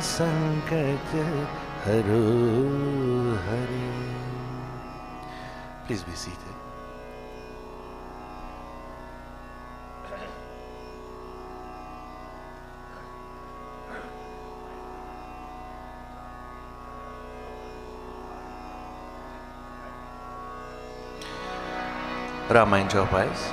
संकट हरो Hari. Please be seated. Rama, mind your eyes.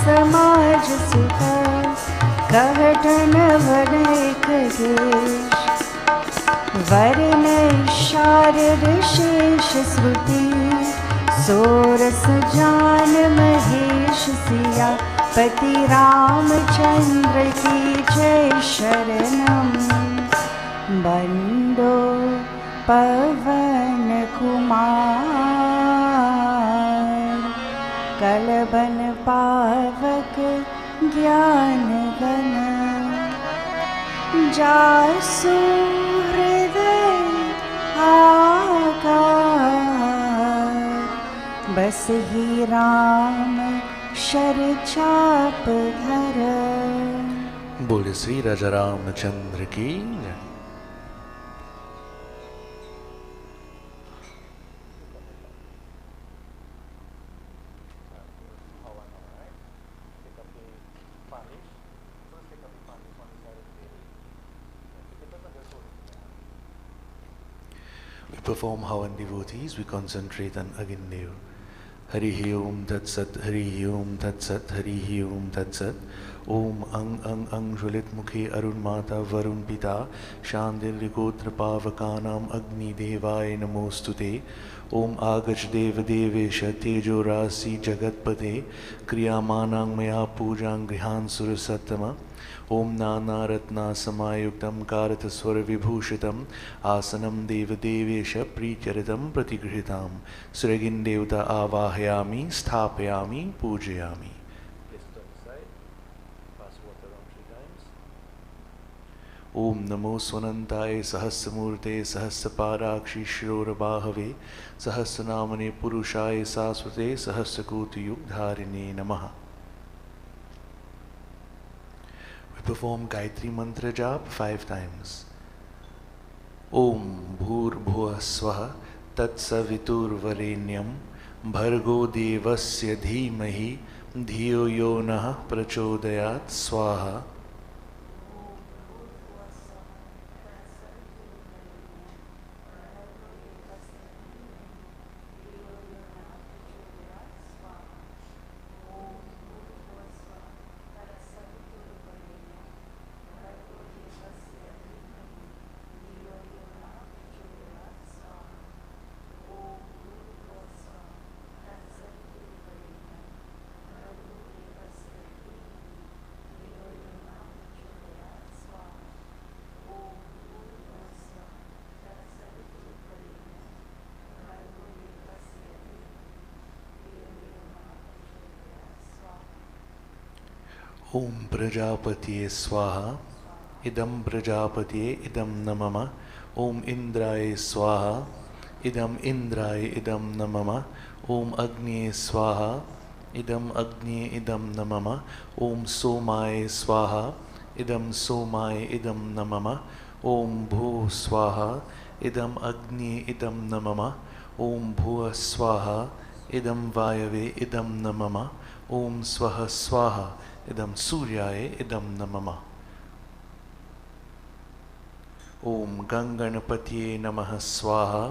समाज सुख कहटन वनेक देश वर्ण शारद शेष श्रुति सोरस जान महेश सिया पति रामचंद्र की जय शरणम बंदो पवन कुमार कलबन पावक ज्ञान गण जासु हृदय आकार बस ही राम शर चाप धर। बोले श्री राजा रामचंद्र की जय। Perform Havan devotees, we concentrate on Agindev. Harihi Om Tat Sat, Harihi Om Tat Sat, Harihi Om Tat Sat. ओम अंग अंग अंग ज्वलित मुखे अरुण माता वरुण पिता शांतिर्गोत्र पावकानाम अग्निदेवाय नमोस्तुते। ओम आगच देव देवेश तेजो राशि जगतपते क्रियामानां मया पूजां गृहान् सुरसत्तम। ओम नाना रत्ना समायुक्तं कारतस्वर विभूषितम् आसनं देवदेवेश प्रीत्यर्तं प्रतिगृहीतां। सुरगिं देवता आवाहयामि स्थापयामि पूजयामि। ओम नमो स्वनंताय सहस्रमूर्ते सहस्रपाराक्षि शिरोरबाहवे सहस्रनामने पुरुषाय शाश्वते सहस्रकोटियुगधारिणे नमः। We perform Gayatri Mantra Jap 5 times. Om Bhur Swaha Tat Saviturvarenyam Bhargo Devasya Dhimahi Dhiyo Yo Nah Prachodayat Swaha. ओम प्रजापतिये स्वाहा इदम प्रजापतिये इदम न मम। ओम इंद्राय स्वाहा इदम इंद्राय इदम न मम। ओम अग्निये स्वाहा इदम अग्निये इदम न मम। ओम सोमाय स्वाहा इदम सोमाय इदम न मम। ओम भू स्वाहा इदम अग्निये इदम न मम। ओम भुव स्वाहा इदम वायवे इदम न मम। ओम स्वः स्वाहा इदम सूर्याय इदम न मम। ओम गंगणपतिये नमः स्वाहा।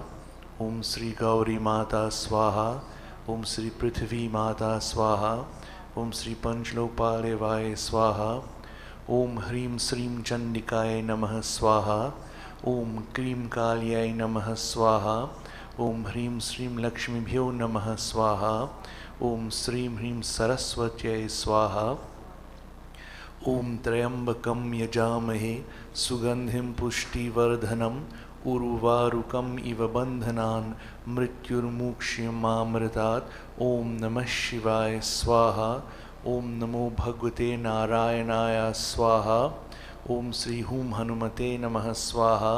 ओम श्री गौरी माता स्वाहा। ओम श्री पृथ्वी माता स्वाहा। ओम श्री पंचलोकपालेवाय स्वाहा। ओम ह्रीं श्रीं चंडिकाय नमः स्वाहा। ओम क्लीं काल्याय नमः स्वाहा। ओम ह्रीं श्रीं लक्ष्मीभ्यो नमः स्वाहा। ओम श्रीं ह्रीं सरस्वत्यै स्वाहा। ओम त्र्यंबकं यजामहे सुगंधिं पुष्टिवर्धनम् उर्वारुकम् इव बंधनान् मृत्युर्मुक्षीयमामृतात्। ओम नमः शिवाय स्वाहा। ओम नमो भगवते नारायणाय स्वाहा। ओम श्री हूं हनुमते नमः स्वाहा।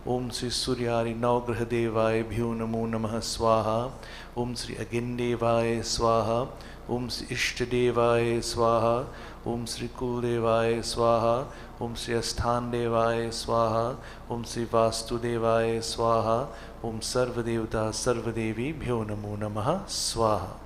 ओम श्री सूर्यारि नवग्रह देवाय भ्यो नमो नमः स्वाहा। ओम श्री अगिन्देवाय स्वाहा। ओम श्री इष्टदेवाय स्वाहा। ओम श्री कुलदेवाय स्वाहा। ओम श्री अस्थान देवाय स्वाहा। ओम श्री वास्तुदेवाय स्वाहा। ओम सर्वदेवता सर्वदेवी भ्यो नमो नमः स्वाहा।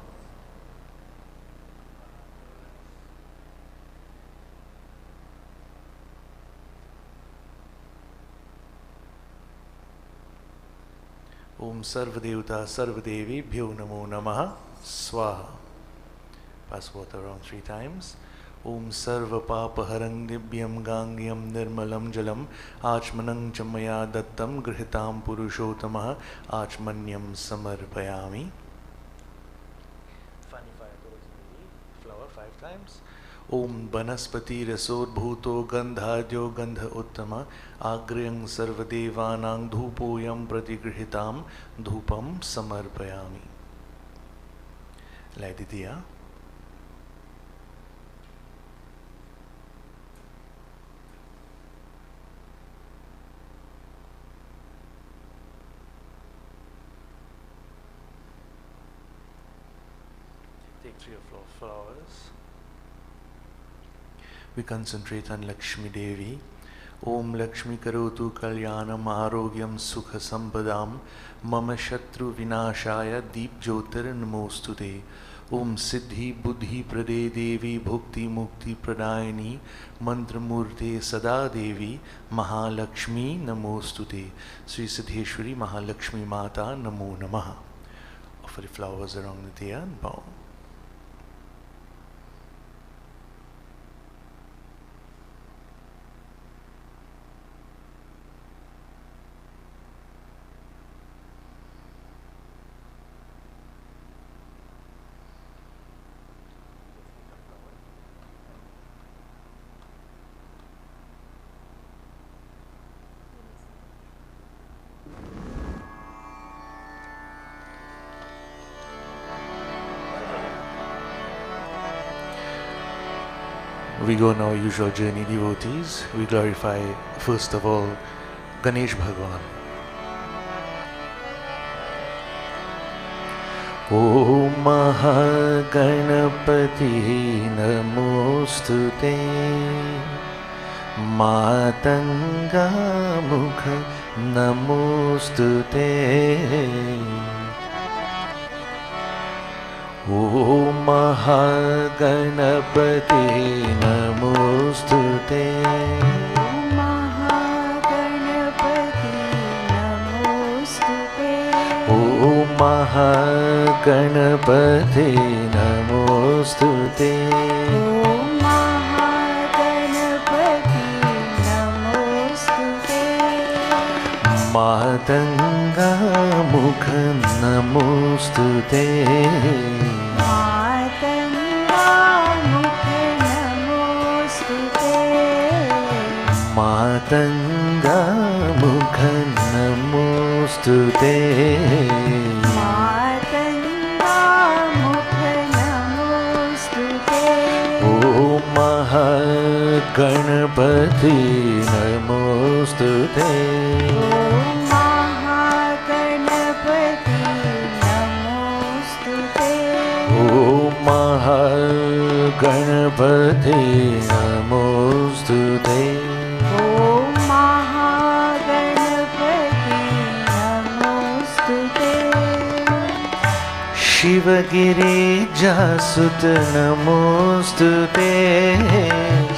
ओम सर्वदेवता सर्वदेवी भ्यो नमो नमः स्वाहा। Pass water around 3 times. Om sarva papaharang divyam gangyam nirmalam jalam achmanang च मया दत्तं गृहीतां पुरुषोत्तमः आचमन्यं समर्पयामि. Funny fire towards the flower 5 times. ओम वनस्पति रसोद्भूतो गंधाद्यो गंध उत्तम आग्र्यं सर्वदेवानां धूपोयं प्रतिगृहीतां धूपं समर्पयामि. Light the diya. Take 3 or 4 flowers. We concentrate on Lakshmi Devi. Om Lakshmi karotu kalyanam arogyam sukha sampadam mama shatru vinashaya deep jyotir namostute. Om Siddhi Buddhi Prade Devi Bhukti Mukti Pradayani Mantra Murte Sada Devi Mahalakshmi Namostute. Sri Siddheshwari Mahalakshmi Mata Namo Namaha. Offer the flowers around the diya and bow. We go on our usual journey, devotees. We glorify first of all Ganesh Bhagwan. Om Mahaganapati Namostute Matanga Mukha Namostute Om Mahaganapati Namostute Mahaganapati Namostute Om Mahaganapati Namostute Matanga Mukha Namostute Matanga Mukha Namostute Matanga Mukha Namostute Mahaganapati Namostute Om Mahaganapati Namostute Om Mahaganapati Namostute Om Mahaganapati Namostute Shivagiri Jasut Namostute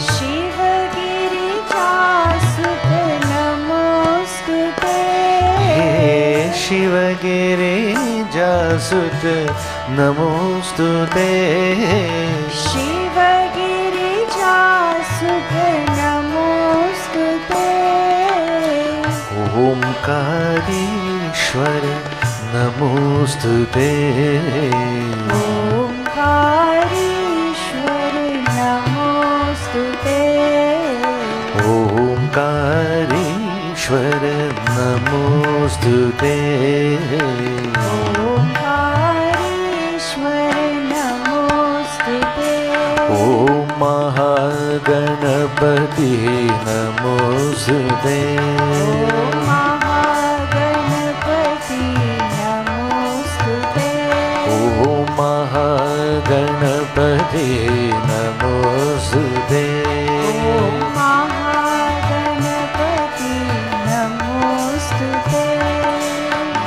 Shivagiri Jasut Namostute Shivagiri Jasut Namostute Shivagiri Jasut Namostute Omkarishwar Namostute Omkarishwar Namostute Omkarishwar Namostute Omkarishwar Namostute Om Mahaganapati Namostute Om Mahaganapati Namostute Om Mahaganapati Namostute Om Mahaganapati Namostute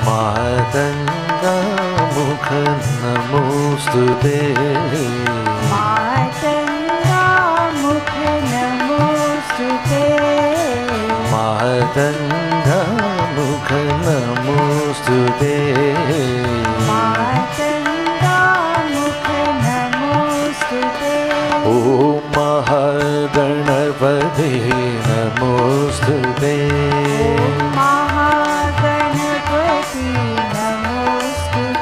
Matanga Mukha Namostute Matanga Mukha Namostute Matanga Mukha Namostute Matanga Mukha Namostute Om Mahaganapati Namostute Om Mahaganapati Namostute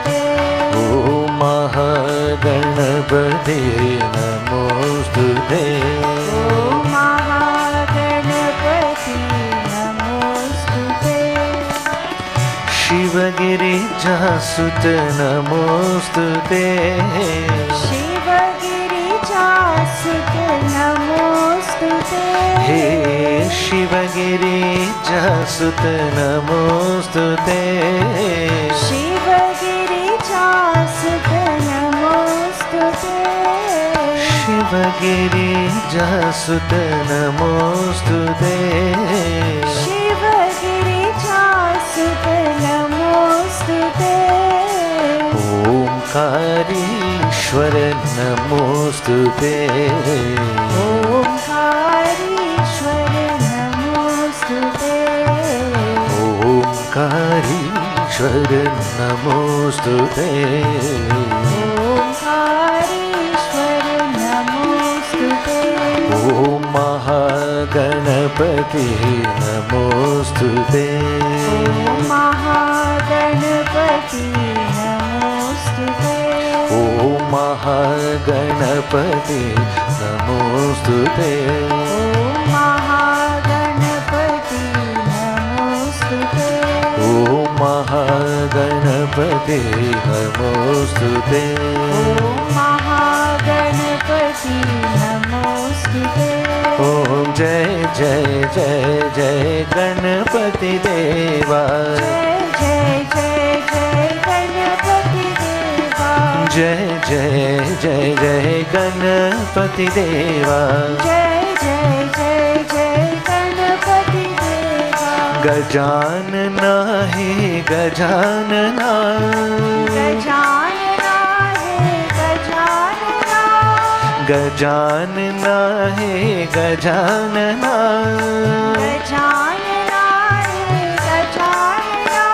Om Mahaganapati Namostute Om Mahaganapati Namostute Shivagiri Jasut Namostute Shivagiri Jasut Namostute Hey Shivagiri Jasut Namostute Shivagiri Jasut Namostute Shivagiri Jasut Namostute Shivagiri Jasut Namostute Omkarishwar Namostute Omkarishwar Namostute Omkarishwar Namostute Omkarishwar Namostute Om Mahaganapati Namostute Om Mahaganapati Namostute Om Mahaganapati Namostute Om Mahaganapati Namostute Om Mahaganapati Namostute Om Mahaganapati Namostute Ganpati देवा। ओम जय जय जय जय गणपति देवा। जय जय जय जय गणपति देवा। जय जय जय जय गणपति देवा। जय जय जय जय गणपति देवा। गजानना हे गजानना। गजानना हे गजानना। गजानना हे गजानना। गजानना हे गजानना।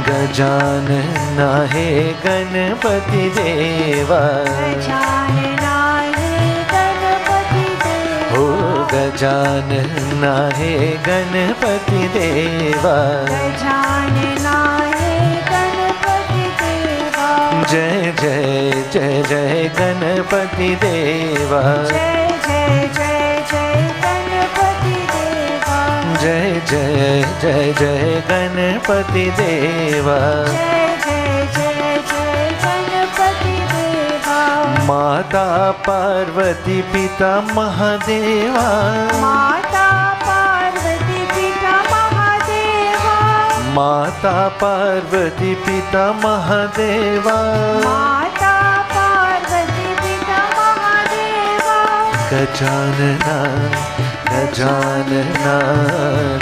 गजानना हे गणपति देवा। गजानना हे गणपति देवा। हो गजानना हे गणपति देवा। गजानना हे गणपति देवा। जय जय जय जय गणपति देवा। जय जय जय जय गणपति देवा। जय जय जय जय गणपति देवा। जय जय जय जय गणपति देवा। माता पार्वती पिता महादेवा। माता पार्वती पिता महादेवा। माता पार्वती पिता महादेवा। माता पार्वती पिता महादेवा। गजानना गजानना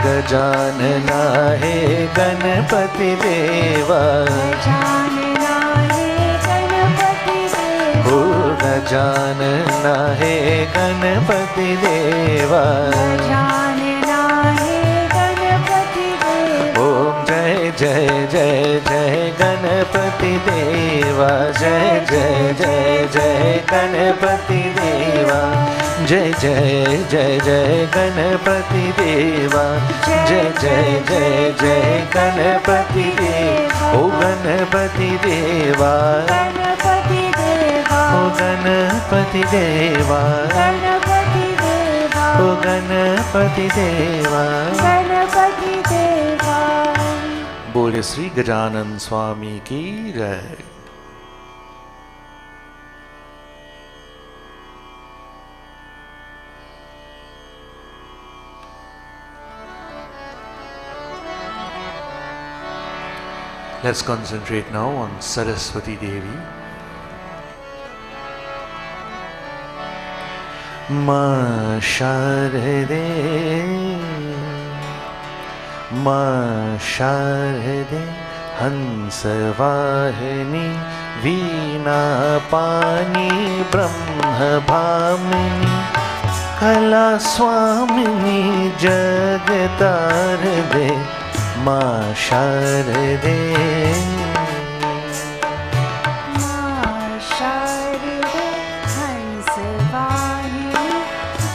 गजानना हे गणपति देवा। गजानना हे गणपति देवा। हो गजानना हे गणपति देवा। गजानना हे गणपति देवा। ओम जय जय जय जय गणपति देवा। जय जय जय जय गणपति देवा। जय जय जय जय गणपति देवा। जय जय जय जय गणपति देवा। ओ गणपति देवा। गणपति देवा। ओ गणपति देवा। गणपति देवा। ओ गणपति देवा। गणपति देवा। बोले श्री गजानन स्वामी की जय। Let's concentrate now on Saraswati Devi. Ma Sharade, Ma Sharade, Hansavahini, Veena Pani, Brahma Bhamini, Kala Swamini, Jagatarde, Ma Sharade. मा शारदे हंसवाहिनी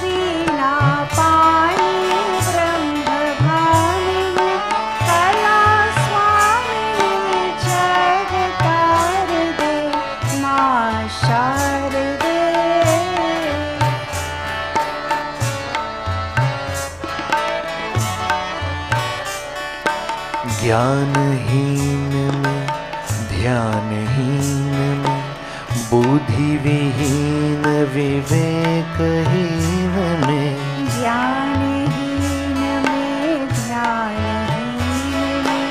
वीणा पाणि ब्रह्मभामिनी कला स्वामिनी जगतारदे मा शारदे। ज्ञानहीन में ध्यानहीन में बुद्धिविहीन विवेकहीन में ज्ञानहीन में ध्यानहीन में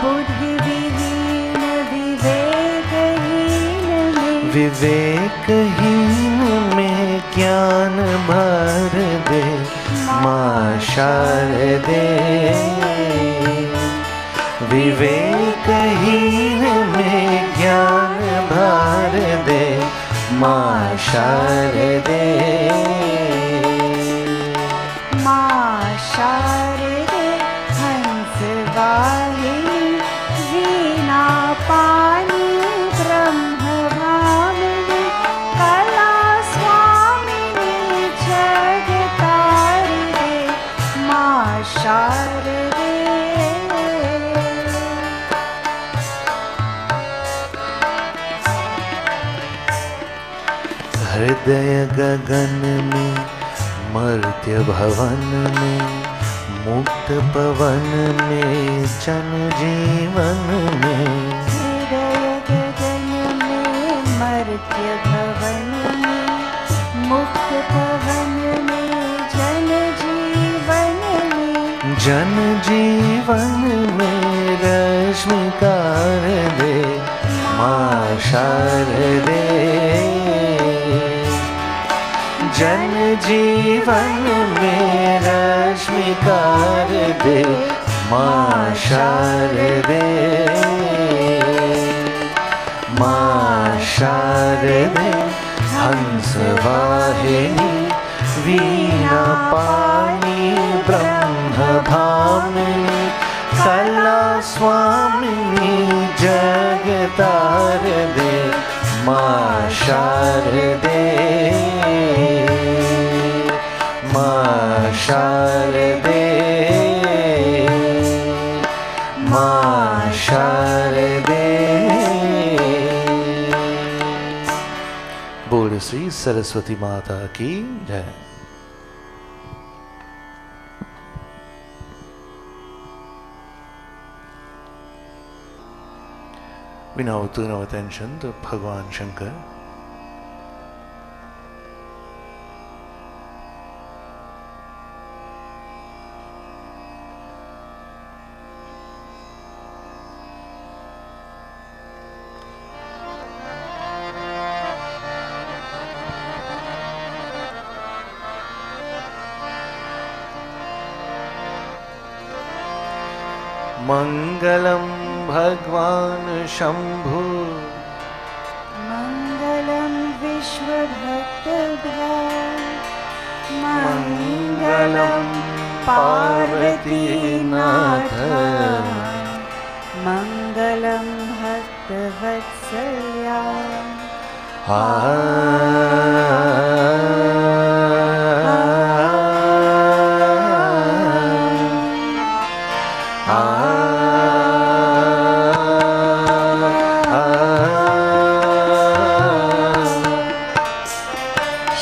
बुद्धिविहीन विवेकहीन में विवेकहीन में ज्ञान भर दे माँ शारदे। विवेकहीन में ज्ञान भर दे माँ शारदे। माँ शारदे हंसवाहिनी वीणा पाणि ब्रह्मभामिनी कला स्वामिनी जगतारिणे माँ शारदे। हृदय गगन में मर्त्य भवन में मुक्त पवन में जन जीवन में हृदय गगन में मर्त्य भवन में मुक्त पवन जन जीवन में रश्मि कर दे माँ शारदे। जन जीवन में रश्मि कर दे माँ शारदे। माँ शारदे हंस वाहिनी वीणा पानी ब्रह्म भामिनी कला स्वामिनी जगतार दे माँ शारदे। माँ शारदे माँ शारदे। बोल श्री सरस्वती माता की जय। We now turn our attention to Bhagavan Shankar. मंगलम भगवान शंभु मङ्गलं विश्वभक्तभ्रा मंगलम पार्वतीनाथ मङ्गलं भक्तवत्सल्या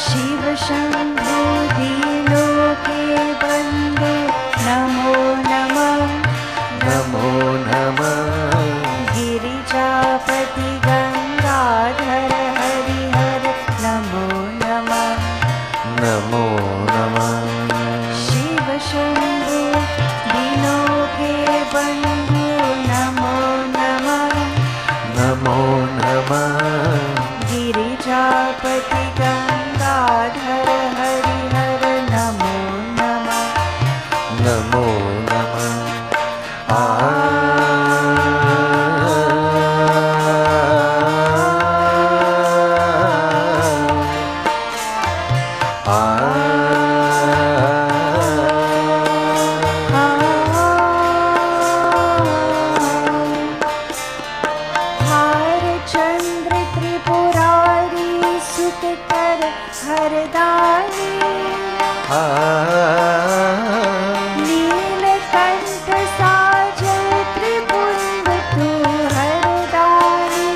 शिव शम्भो दीनोके वन्दे नमो नमः। नमो नमः। गिरिजापति गंगाधर हरिहर नमो नमः। नमो नमः। शिव शंभो दीनों के बंधु नमो नमः। नमो नमः। गिरिजापति गंगाधर हरिहर नमो नमः। नमो नमः। चंद्र त्रिपुरारी सुत कर हरदारी नीलकंठ साजल त्रिपुंड तू हरदारी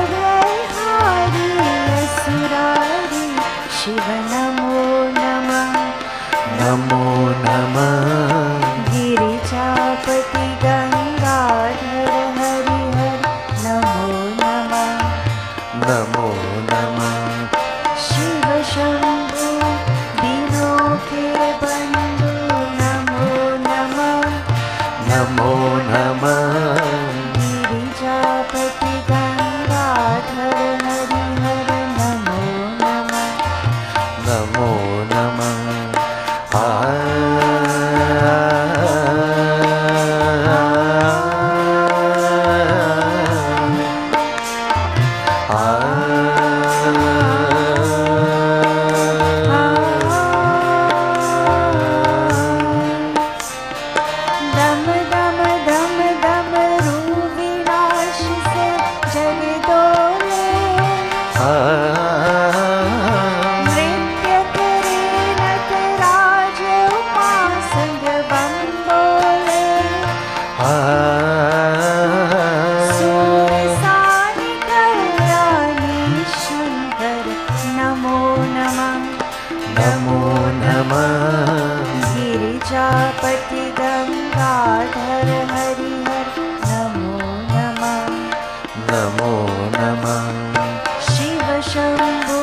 भवभयहारी असुरारी शिव नमो नमः। नमो नमः। गिरिजापति गंगाधर हरिहर नमो नमः। नमो नमः। शिव शंभो दीनों के बंधु नमो नमः। नमो नमः। गिरिजापति गंगाधर हरिहर नमो नमः। नमो नमः। दम दम दम दम रू विनाश से जग डोले नृत्य करे नटराज उमा संग बम बोले सूरसानी कल्याणी शंकर नमो नमः। नमो नमः। गिरिजापति गंगाधर हरिहर नमो नमः। नमो नमः। शिव शंभो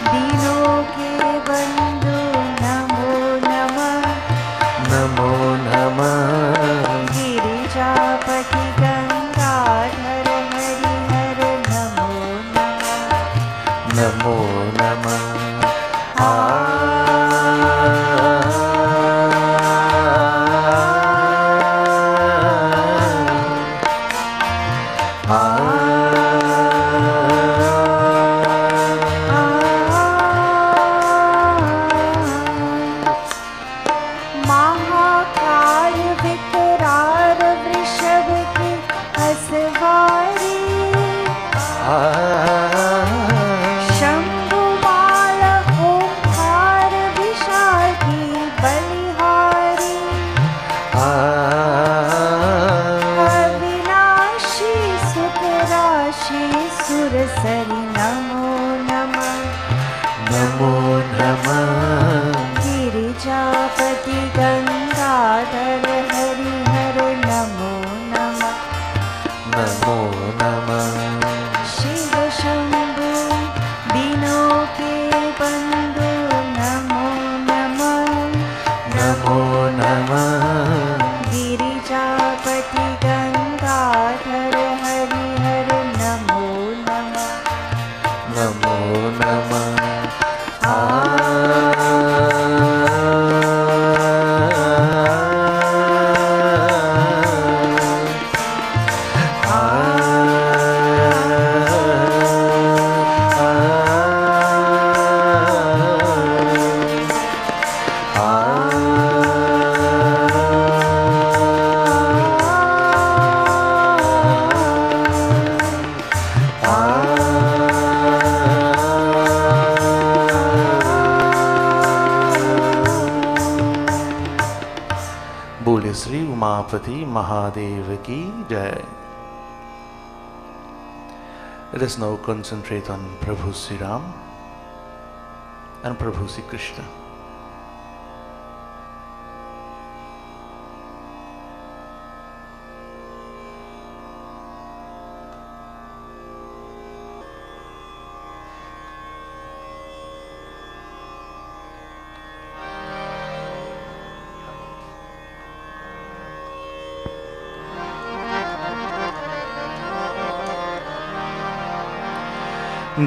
दीनों के बंधु नमो महाकाय विकराल वृषभ की असवारी, शंभुमाल ओंकार विशाल की बलिहारी, अविनाशी सुख राशि सुरसरी नमो नमः। नमो नमः। गिरिजापति गंगाधर हरिहर नमो नमः। नमो नमः। शिव शंभु दिनों के बंधु नमो नमः। नमो नमः। गिरिजापति गंगाधर हरिहर नमो नमः। नमो नमः। बोले श्री उमापति महादेव की जय। Let us now concentrate on Prabhu Sri Ram and Prabhu Sri Krishna.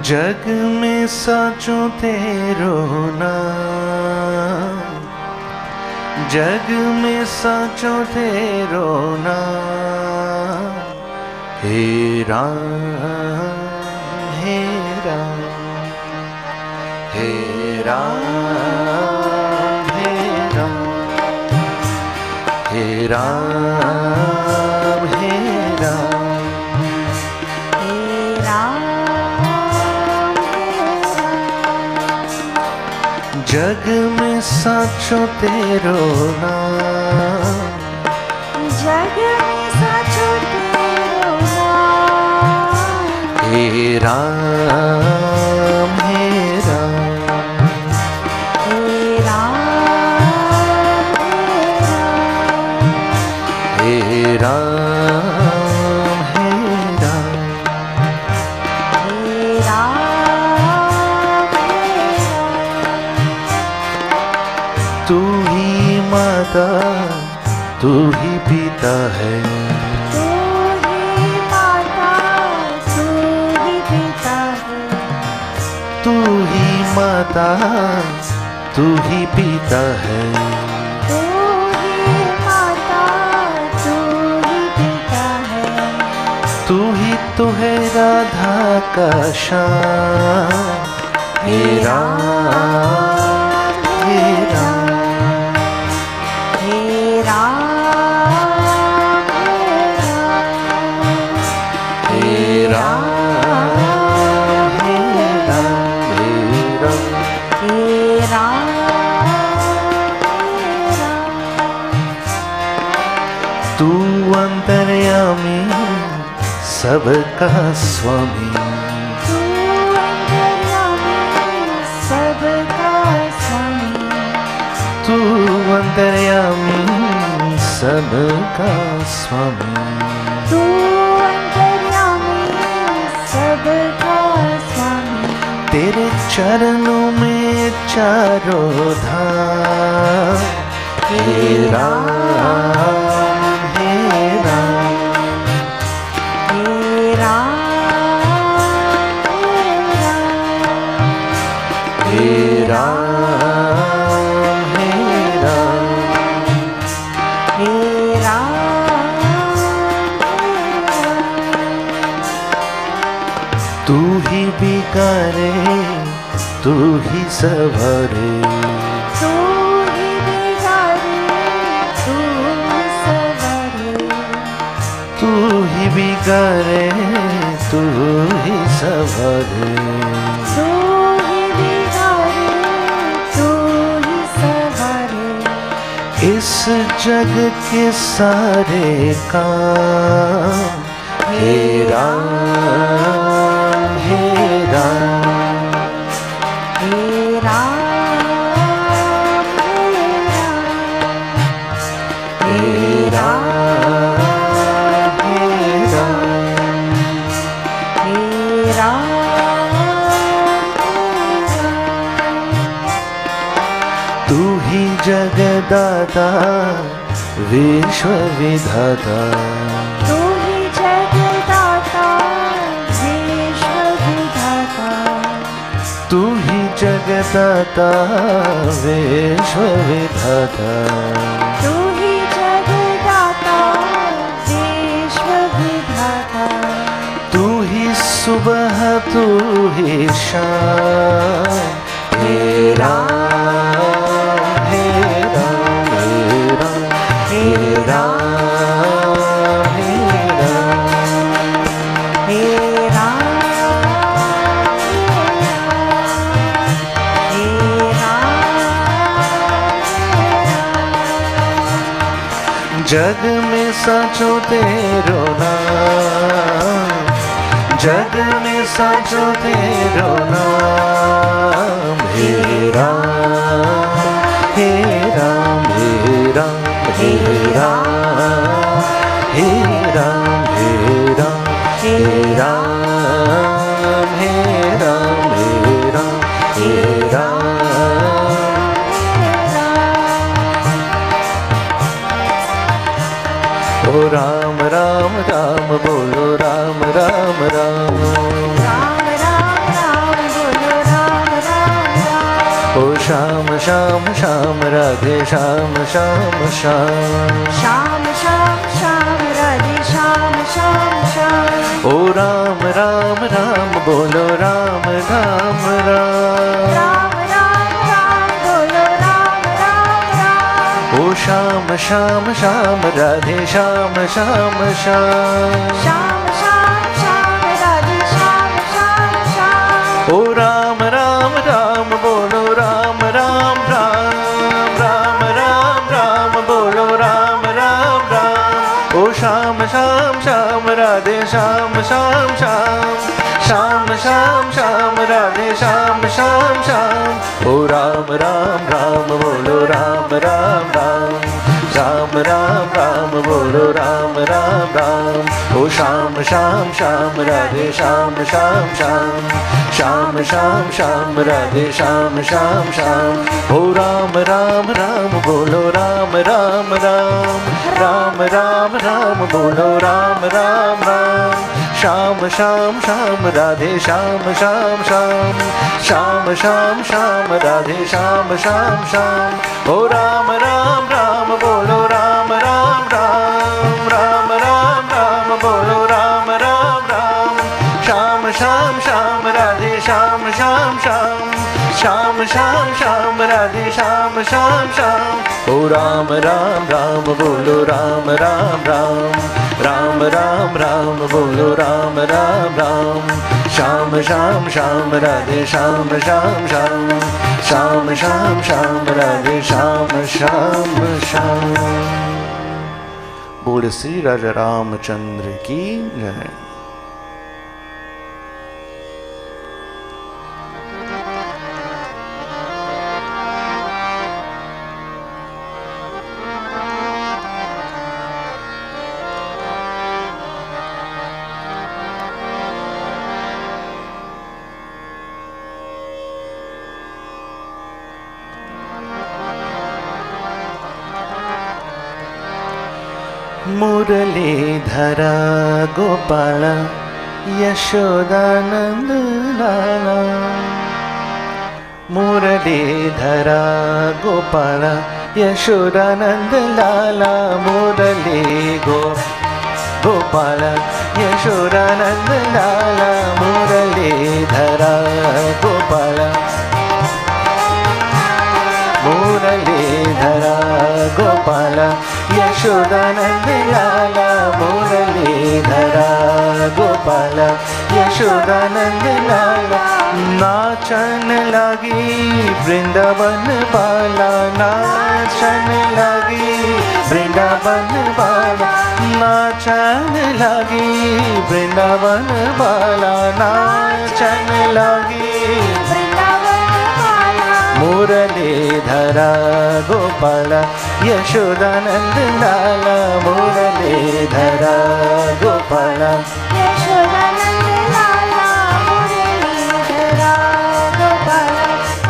जग में साचो तेरो नाम, जग में साचो तेरो नाम, हे राम हे राम हे राम हे राम हे राम हे राम। जग में साचो तेरो नाम, जग में साचो तेरो नाम, हे राम हे राम हे राम हे राम हे राम हे राम। तू ही माता तू ही पिता है, तू ही माता तू ही पिता है, तू ही माता तू ही पिता है, तू ही माता तू ही पिता है, तू ही तो है राधा का श्याम, हे राम हे राम हे राम हे राम हे राम हे राम। तू अंतर्यामी सबका स्वामी, तू अंतर्यामी सबका स्वामी, तू अंतर्यामी सबका स्वामी, तू अंतर्यामी सबका स्वामी, तेरे चरणों में चारों धाम, हे राम हे राम हे राम हे राम हे राम हे राम तू ही बिगाड़े तू ही सवारे तू ही बिगाड़े तू सवारे तू ही बिगाड़े तू ही सवारे तू ही बिगाड़े तू ही सवारे इस जग के सारे काम हे राम हे राम हे राम हे राम हे राम हे राम तू ही जगदाता विश्व विधाता तू ही जगदाता विश्व विधाता तू ही जगदाता विश्व विधाता तू ही जगदाता विश्व विधाता तू ही सुबह तू ही शाम हे राम हे राम हे राम हे राम हे राम हे राम जग में साचो तेरो नाम जग में साचो तेरो नाम हे राम हे राम हे राम हे राम हे राम हे राम हे राम हे राम हे राम हे राम ओ राम राम राम बोलो राम राम राम राम राम राम बोलो राम राम राम ओ श्याम श्याम श्याम राधे श्याम श्याम श्याम श्याम श्याम श्याम राधे श्याम श्याम श्याम ओ राम राम राम बोलो राम राम राम राम राम राम बोलो राम राम राम ओ श्याम श्याम श्याम राधे श्याम श्याम श्याम श्याम श्याम श्याम राधे श्याम श्याम श्याम ओ राम राम राम बोलो राम राम राम राम राम राम बोलो राम राम राम ओ श्याम श्याम श्याम राधे श्याम श्याम श्याम श्याम श्याम श्याम राधे श्याम श्याम श्याम ओ राम राम राम बोलो राम राम राम राम राम राम बोलो राम राम राम ओ श्याम श्याम श्याम राधे श्याम श्याम श्याम श्याम श्याम श्याम राधे श्याम श्याम श्याम ओ राम राम राम बोलो राम राम राम राम राम राम बोलो राम राम राम श्याम श्याम श्याम राधे श्याम श्याम श्याम श्याम श्याम श्याम राधे श्याम श्याम श्याम ओ राम राम राम बोलो राम राम राम राम राम राम बोलो राम राम राम श्याम श्याम श्याम राधे श्याम श्याम श्याम श्याम श्याम श्याम राधे श्याम श्याम श्याम ओ राम राम राम बोलो राम राम राम राम राम राम बोलो राम राम राम श्याम श्याम श्याम राधे श्याम श्याम श्याम श्याम श्याम श्याम राधे श्याम श्याम श्याम बोल श्री राजा रामचंद्र की जय। मुरलीधरा गोपाल यशोदानंद लाला मुरलीधरा गोपाल यशोदानंद लाला मुरली गोपाल यशोदानंद लाला मुरलीधरा गोपाल मुरलीधरा गोपाल यशोदानंद लाला मुरलीधरा गोपाल यशोदानंद लाला नाचन लगी वृंदावन बाला नाचन लगी वृंदावन बाला नाचन लगी वृंदावन बाला नाचन लगी मुरलीधरा गोपाल यशोदानंद लाला मुरलीधरा गोपाल यशोदानंद लाला मुरलीधरा गोपाल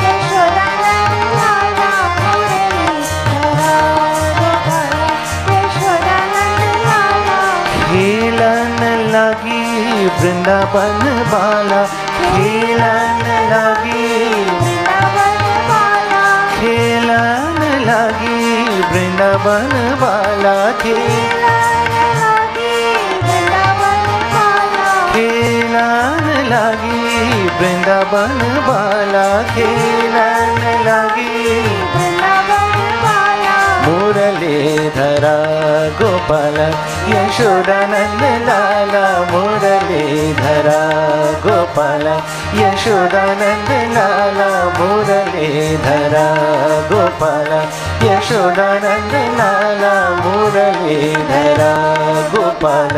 यशोदानंद लाला मुरलीधरा गोपाल यशोदानंद लाला खेलन लगी वृंदावन बाला खेलन लगी खेलन लगी वृंदावन बाला खेलन लगी वृंदावन बाला खेलन लगी मुरलीधरा गोपाल यशोदानंद लाला मुरलीधरा गोपाल यशोदानंद लाला मुरलीधरा गोपाल यशोदानंद लाला मुरलीधरा गोपाल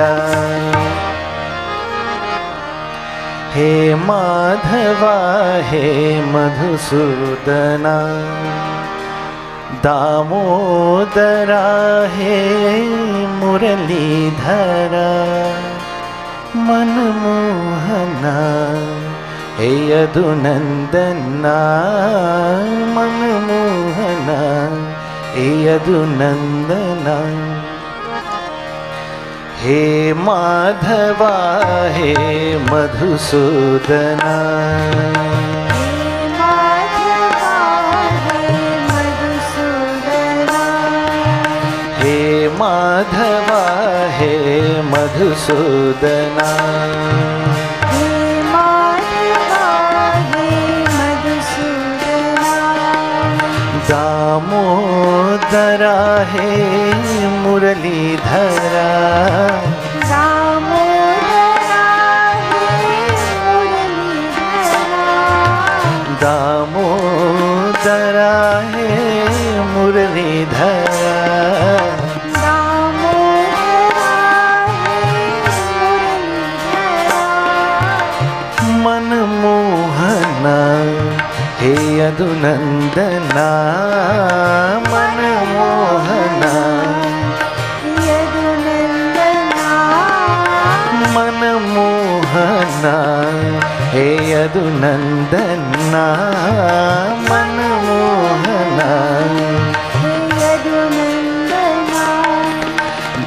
हे माधवा हे मधुसूदना दामोदरा हे मुरलीधरा मनमोहना हे यदुनंदना मनमोहना हे यदुनंदना हे माधवा हे मधुसूदना हे माधवा हे मधुसूदना हे माधवा हे मधुसूदना दामोदरा हे मुरलीधरा दामोदरा हे मुरलीधरा दामोदरा हे मुरलीधरा मनमोहना हे यदुनंदना मनमोहना यदुनंदना मनमोहना हे यदुनंदना मनमोहना यदुनंदना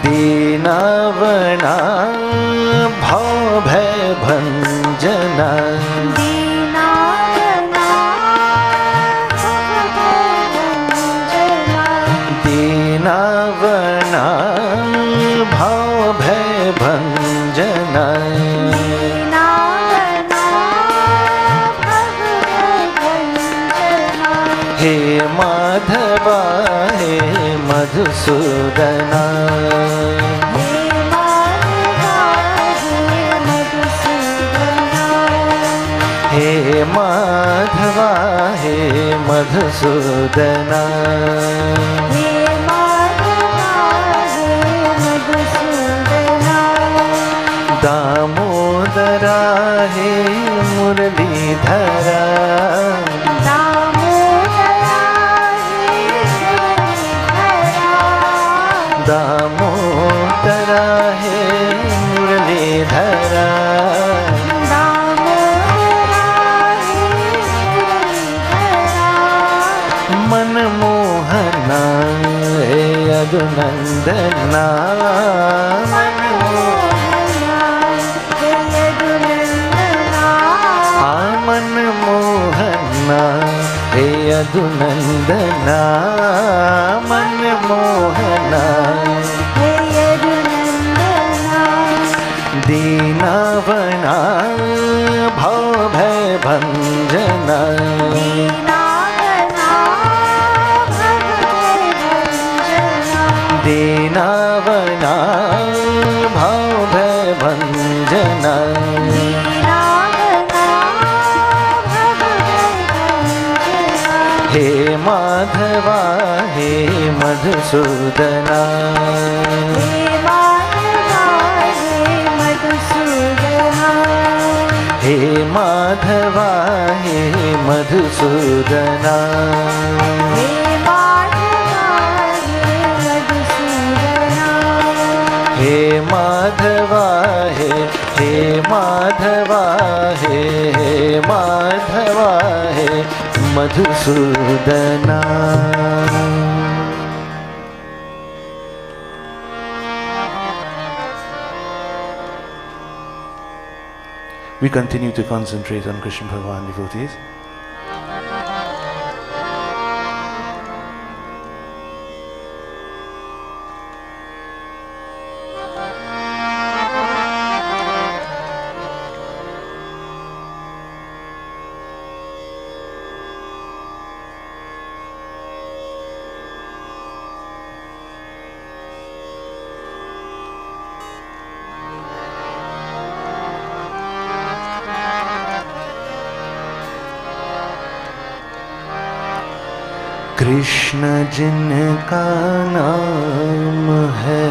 दीनावना भव भय भंजना दीनावना भव भय भंजना हे माधवा हे मधुसूदना हे माधवा हे मधुसूदना दामोदरा हे मुरलीधरा दामोदरा हे मुरलीधरा मनमोहना हे यदुनंदना मनमोहना यदुनंदना मनमोहना हे यदुनंदना दीनावना भवभय भंजना दीनावना भवभय भंजना दीनावना भवभय भंजना दीनावना भवभय भंजना हे माधवा हे मधुसूदना हे माधवा हे मधुसूदना हे माधवा हे मधुसूदना हे माधवा हे मधुसूदना हे माधवा हे माधवा हे माधवा हे Madhusudana We continue to concentrate on Krishna Bhagavan devotees. Krishna जिनका नाम है,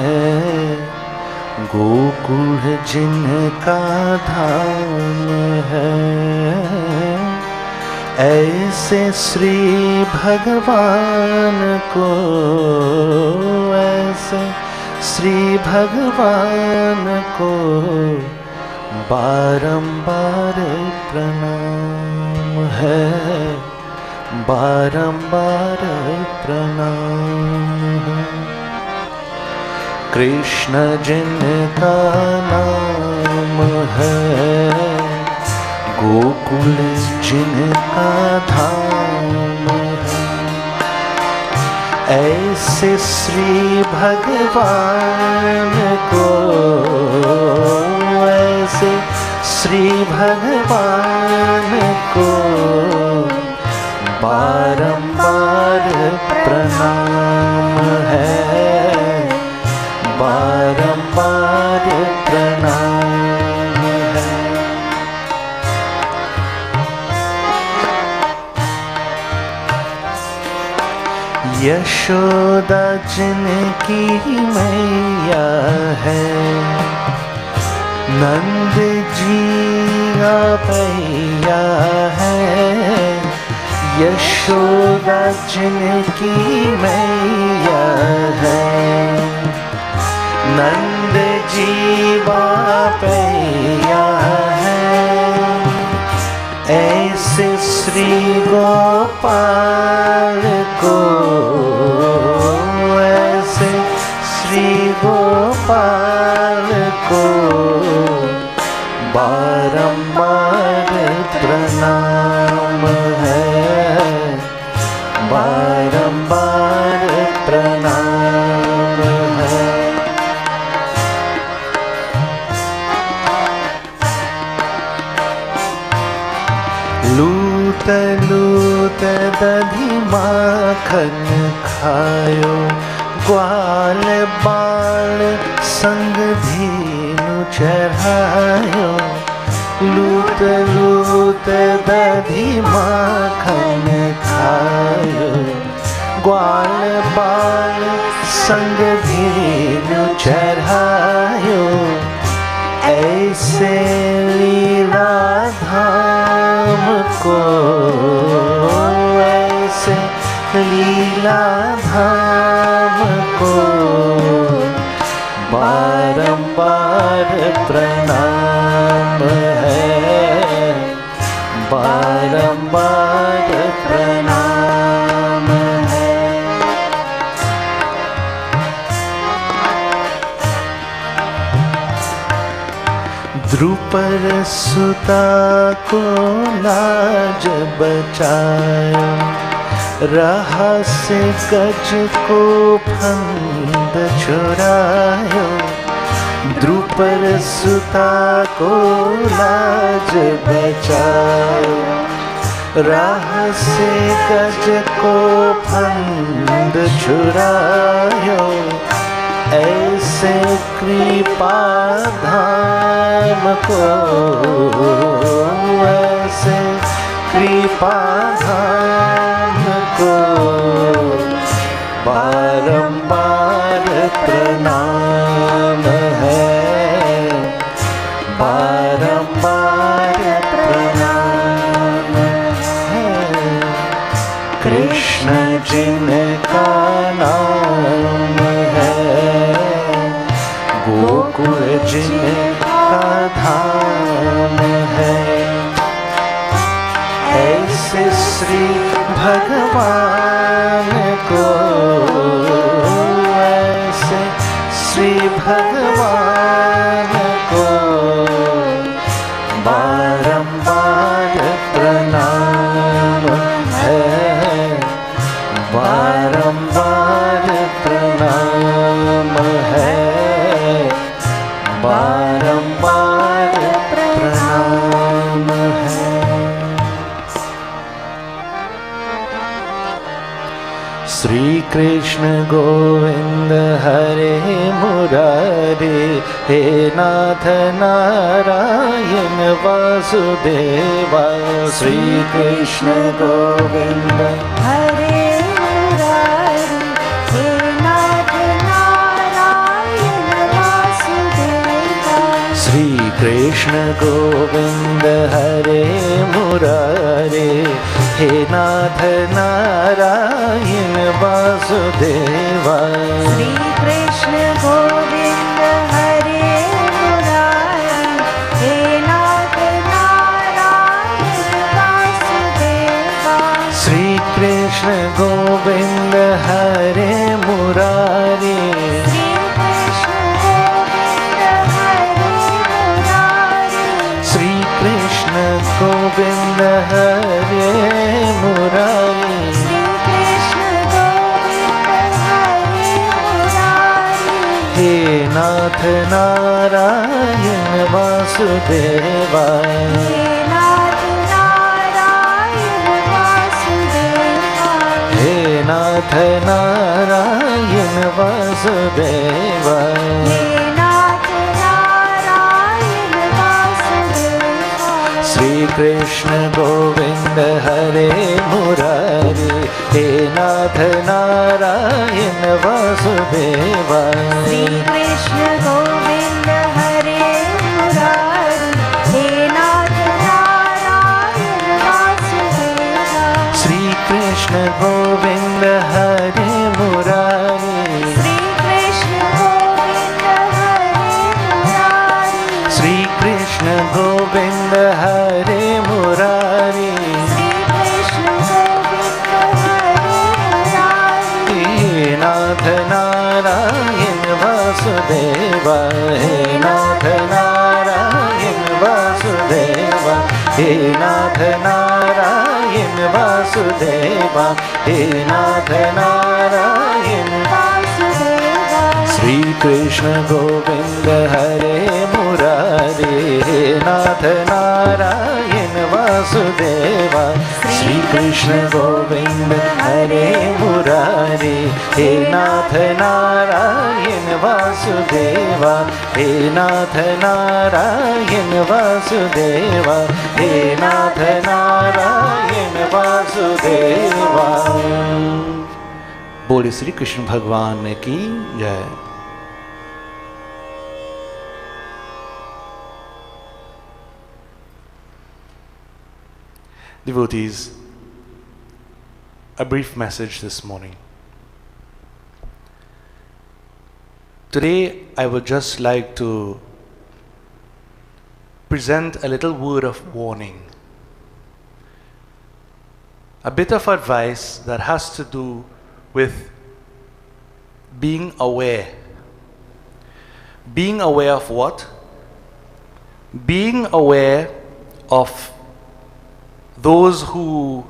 गोकुल जिनका धाम है, ऐसे श्री भगवान को, ऐसे श्री भगवान को बारंबार प्रणाम है, बारंबार प्रणाम है। कृष्ण जिनका नाम है, गोकुल जिनका धाम है, ऐसे श्री भगवान को, ऐसे श्री भगवान को बारंबार प्रणाम है, बारंबार प्रणाम है। यशोदा जिनकी मैया है, नंद जी भैया है, यशोदा जिनकी मैया है, नंद जी बापैया है, ऐसे श्री गोपाल को, ऐसे श्री गोपाल को बारंबार प्रणाम है, बारंबार प्रणाम है। लूट लूट दधी माखन खायो, ग्वाल बाल संग धीनु चढ़ायो, लूट लूट दधी माखन खायो, ग्वाल बाल संग धीनु चढ़ायो, ऐसे लीला धाम को, ऐसे लीला धाम को बारंबार प्रणाम है, बारंबार प्रणाम है। द्रुपद सुता को लाज बचायो, रहस्य गज को फंद छुड़ायो, द्रुपर सुता को लाज बचायो। रहस्य गज को फंद छुड़ायो, ऐसे कृपा धाम को, ऐसे कृपा धाम को बारंबार प्रणाम है, बारंबार प्रणाम है। कृष्ण जिनका नाम है, गोकुल जिनका धाम है, ऐसे श्री भगवान को, ऐसे श्री भगवान को बारंबार प्रणाम है, बारंबार प्रणाम है, बारंबार प्रणाम है। श्री कृष्ण गोविंद हरे मुरारे, हे नाथ नारायण वासुदेवा। श्री कृष्ण गोविंद हरे मुरारी, हे नाथ नारायण वासुदेवा। श्री कृष्ण गोविंद हरे मुरारे, हे नाथ नारायण वासुदेवा। श्री कृष्ण गोविंद हरे मुरारी, हे नाथ नारायण वासुदेवा। श्री कृष्ण गोविंद हरे मुरारी, श्री कृष्ण गोविंद हरे मुरारी। श्री कृष्ण गोविंद हरे मुरारी। श्री कृष्ण गोविंद हरे मुरारी। हे नाथ नारायण वासुदेवा। हे नाथ नारायण वासुदेवा। हे नाथ नारायण वासुदेवा। हे नाथ नारायण वासुदेवा। श्री कृष्ण गोविंद हरे मुरारी, हे नाथ नारायण वासुदेवा। श्री कृष्ण गोविंद हरे मुरारी, हे नाथ नारायण वासुदेवा। श्री कृष्ण गोविंद हरे मुरारी, श्री कृष्ण गोविंद हरे मुरारी। श्री कृष्ण गोविंद हरे मुरारी। श्री कृष्ण गोविंद हरे मुरारी। हे नाथ नारायण वासुदेवा। हे नाथ नारायण वासुदेवा। हे नाथ नारायण वासुदेवा। हे नाथ नारायण वासुदेवा। श्री कृष्ण गोविंद हरे मुरारी, हे नाथ नारायण वासुदेवा। श्री कृष्ण गोविंद हरे मुरारी, हे नाथ नारायण वासुदेवा। हे नाथ नारायण वासुदेवा। हे नाथ नारायण वासुदेवा। बोले श्री कृष्ण भगवान की जय। Devotees, a brief message this morning. Today, I would just like to present a little word of warning, a bit of advice that has to do with being aware. Being aware of what? Being aware of those who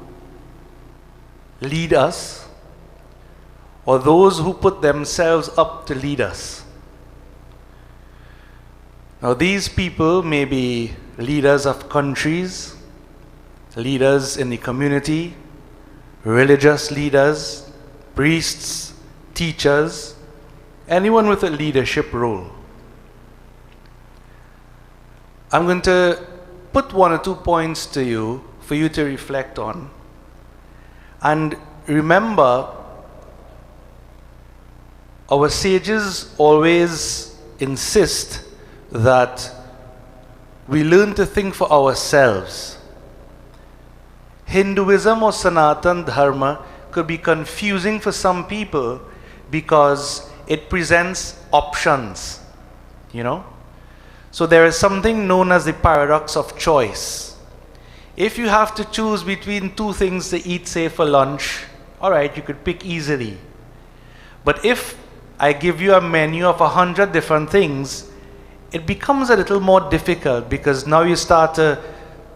lead us, or those who put themselves up to lead us. Now, these people may be leaders of countries, leaders in the community, religious leaders, priests, teachers, anyone with a leadership role. I'm going to put 1 or 2 points to you for you to reflect on. And remember, our sages always insist that we learn to think for ourselves. Hinduism or Sanatan Dharma could be confusing for some people because it presents options, you know. So there is something known as the paradox of choice. If you have to choose between 2 things to eat, say for lunch, all right, you could pick easily. But if I give you a menu of 100 different things, it becomes a little more difficult, because now you start to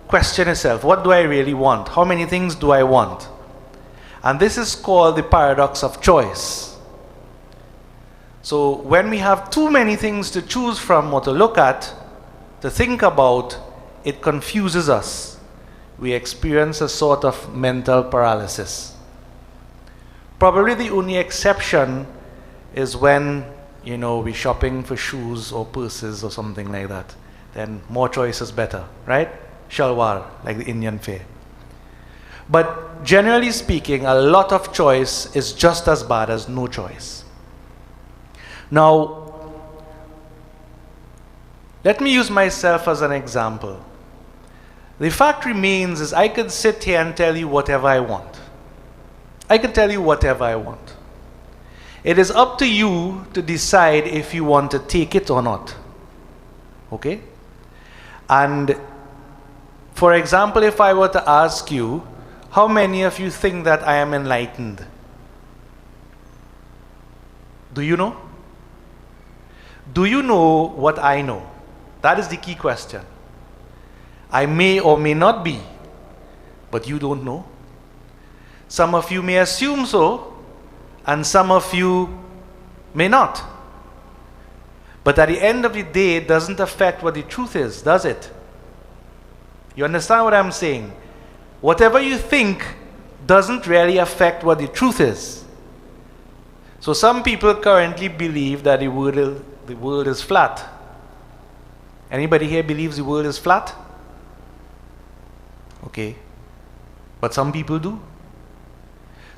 question yourself, what do I really want? How many things do I want? And this is called the paradox of choice. So when we have too many things to choose from or to look at, to think about, it confuses us. We experience a sort of mental paralysis. Probably the only exception is when, you know, we're shopping for shoes or purses or something like that. Then more choice is better, right? Shalwar, like the Indian fair. But generally speaking, a lot of choice is just as bad as no choice. Now, let me use myself as an example. The fact remains is I could sit here and tell you whatever I want. I could tell you whatever I want. It is up to you to decide if you want to take it or not. Okay? And for example, if I were to ask you, how many of you think that I am enlightened? Do you know? Do you know what I know? That is the key question. I may or may not be, but you don't know. Some of you may assume so, and some of you may not. But at the end of the day, it doesn't affect what the truth is, does it? You understand what I'm saying? Whatever you think doesn't really affect what the truth is. So some people currently believe that the world is flat. Anybody here believes the world is flat? Okay. But some people do.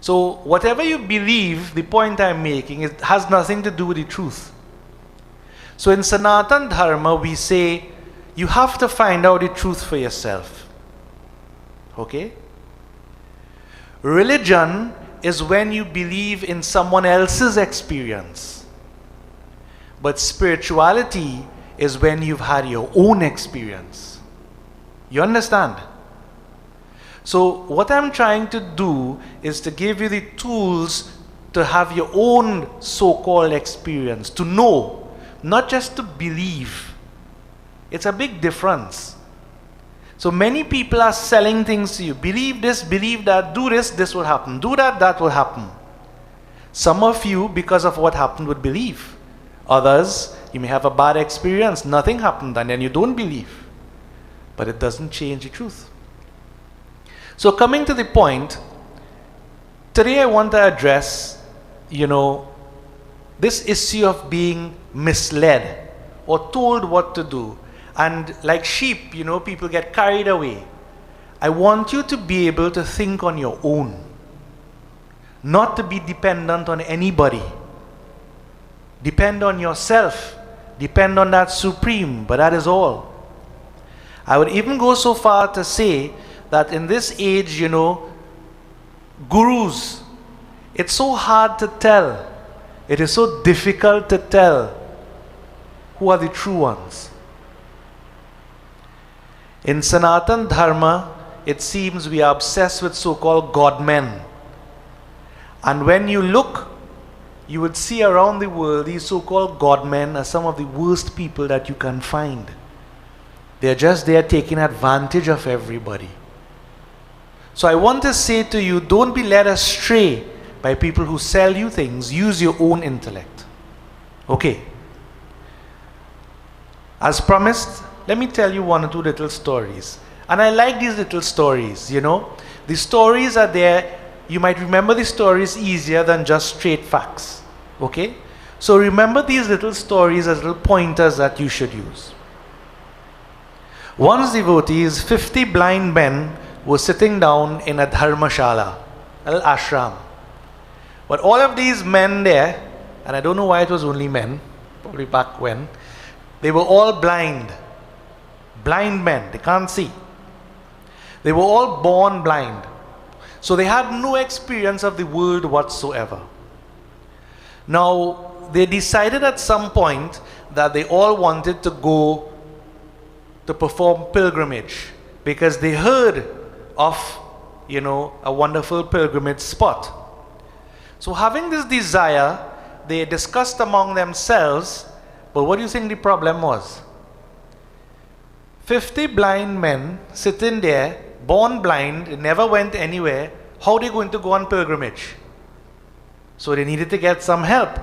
So whatever you believe, the point I'm making, it has nothing to do with the truth. So in Sanatan Dharma, we say you have to find out the truth for yourself. Okay? Religion is when you believe in someone else's experience. But spirituality is when you've had your own experience. You understand? So what I'm trying to do is to give you the tools to have your own so-called experience, to know, not just to believe. It's a big difference. So many people are selling things to you. Believe this, believe that, do this, this will happen. Do that, that will happen. Some of you, because of what happened, would believe. Others, you may have a bad experience, nothing happened, and then you don't believe. But it doesn't change the truth. So coming to the point, today I want to address, this issue of being misled or told what to do. And like sheep, people get carried away. I want you to be able to think on your own, not to be dependent on anybody. Depend on yourself, depend on that supreme, but that is all. I would even go so far to say that in this age, gurus, it's so hard to tell. It is so difficult to tell who are the true ones. In Sanatan Dharma, it seems we are obsessed with so-called God-men. And when you look, you would see around the world these so-called God-men are some of the worst people that you can find. They're just there taking advantage of everybody. So I want to say to you, don't be led astray by people who sell you things. Use your own intellect. Okay. As promised, let me tell you one or two little stories. And I like these little stories, you know. The stories are there. You might remember the stories easier than just straight facts. Okay? So remember these little stories as little pointers that you should use. Once, devotees, 50 blind men were sitting down in a dharmashala, a little ashram. But all of these men there, and I don't know why it was only men, probably back when, they were all blind. Blind men, they can't see. They were all born blind. So they had no experience of the world whatsoever. Now, they decided at some point that they all wanted to go to perform pilgrimage because they heard of, you know, a wonderful pilgrimage spot. So having this desire, they discussed among themselves, but what do you think the problem was? 50 blind men sitting there, born blind, never went anywhere. How are they going to go on pilgrimage? So they needed to get some help.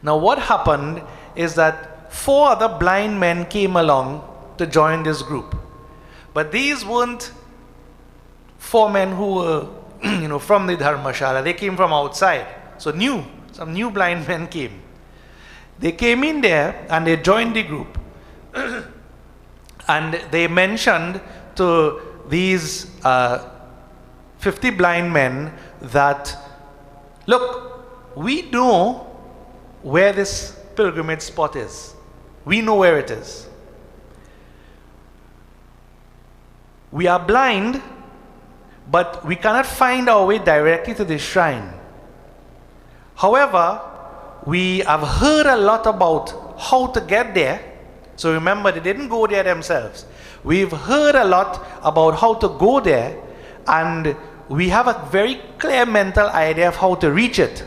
Now what happened is that 4 other blind men came along to join this group. But these weren't 4 men who were you know, from the dharmashala. They came from outside. So some new blind men came. They came in there and they joined the group. And they mentioned to these 50 blind men that, look, we know where this pilgrimage spot is. We know where it is. We are blind, but we cannot find our way directly to the shrine. However, we have heard a lot about how to get there. So remember, they didn't go there themselves. We've heard a lot about how to go there, and we have a very clear mental idea of how to reach it.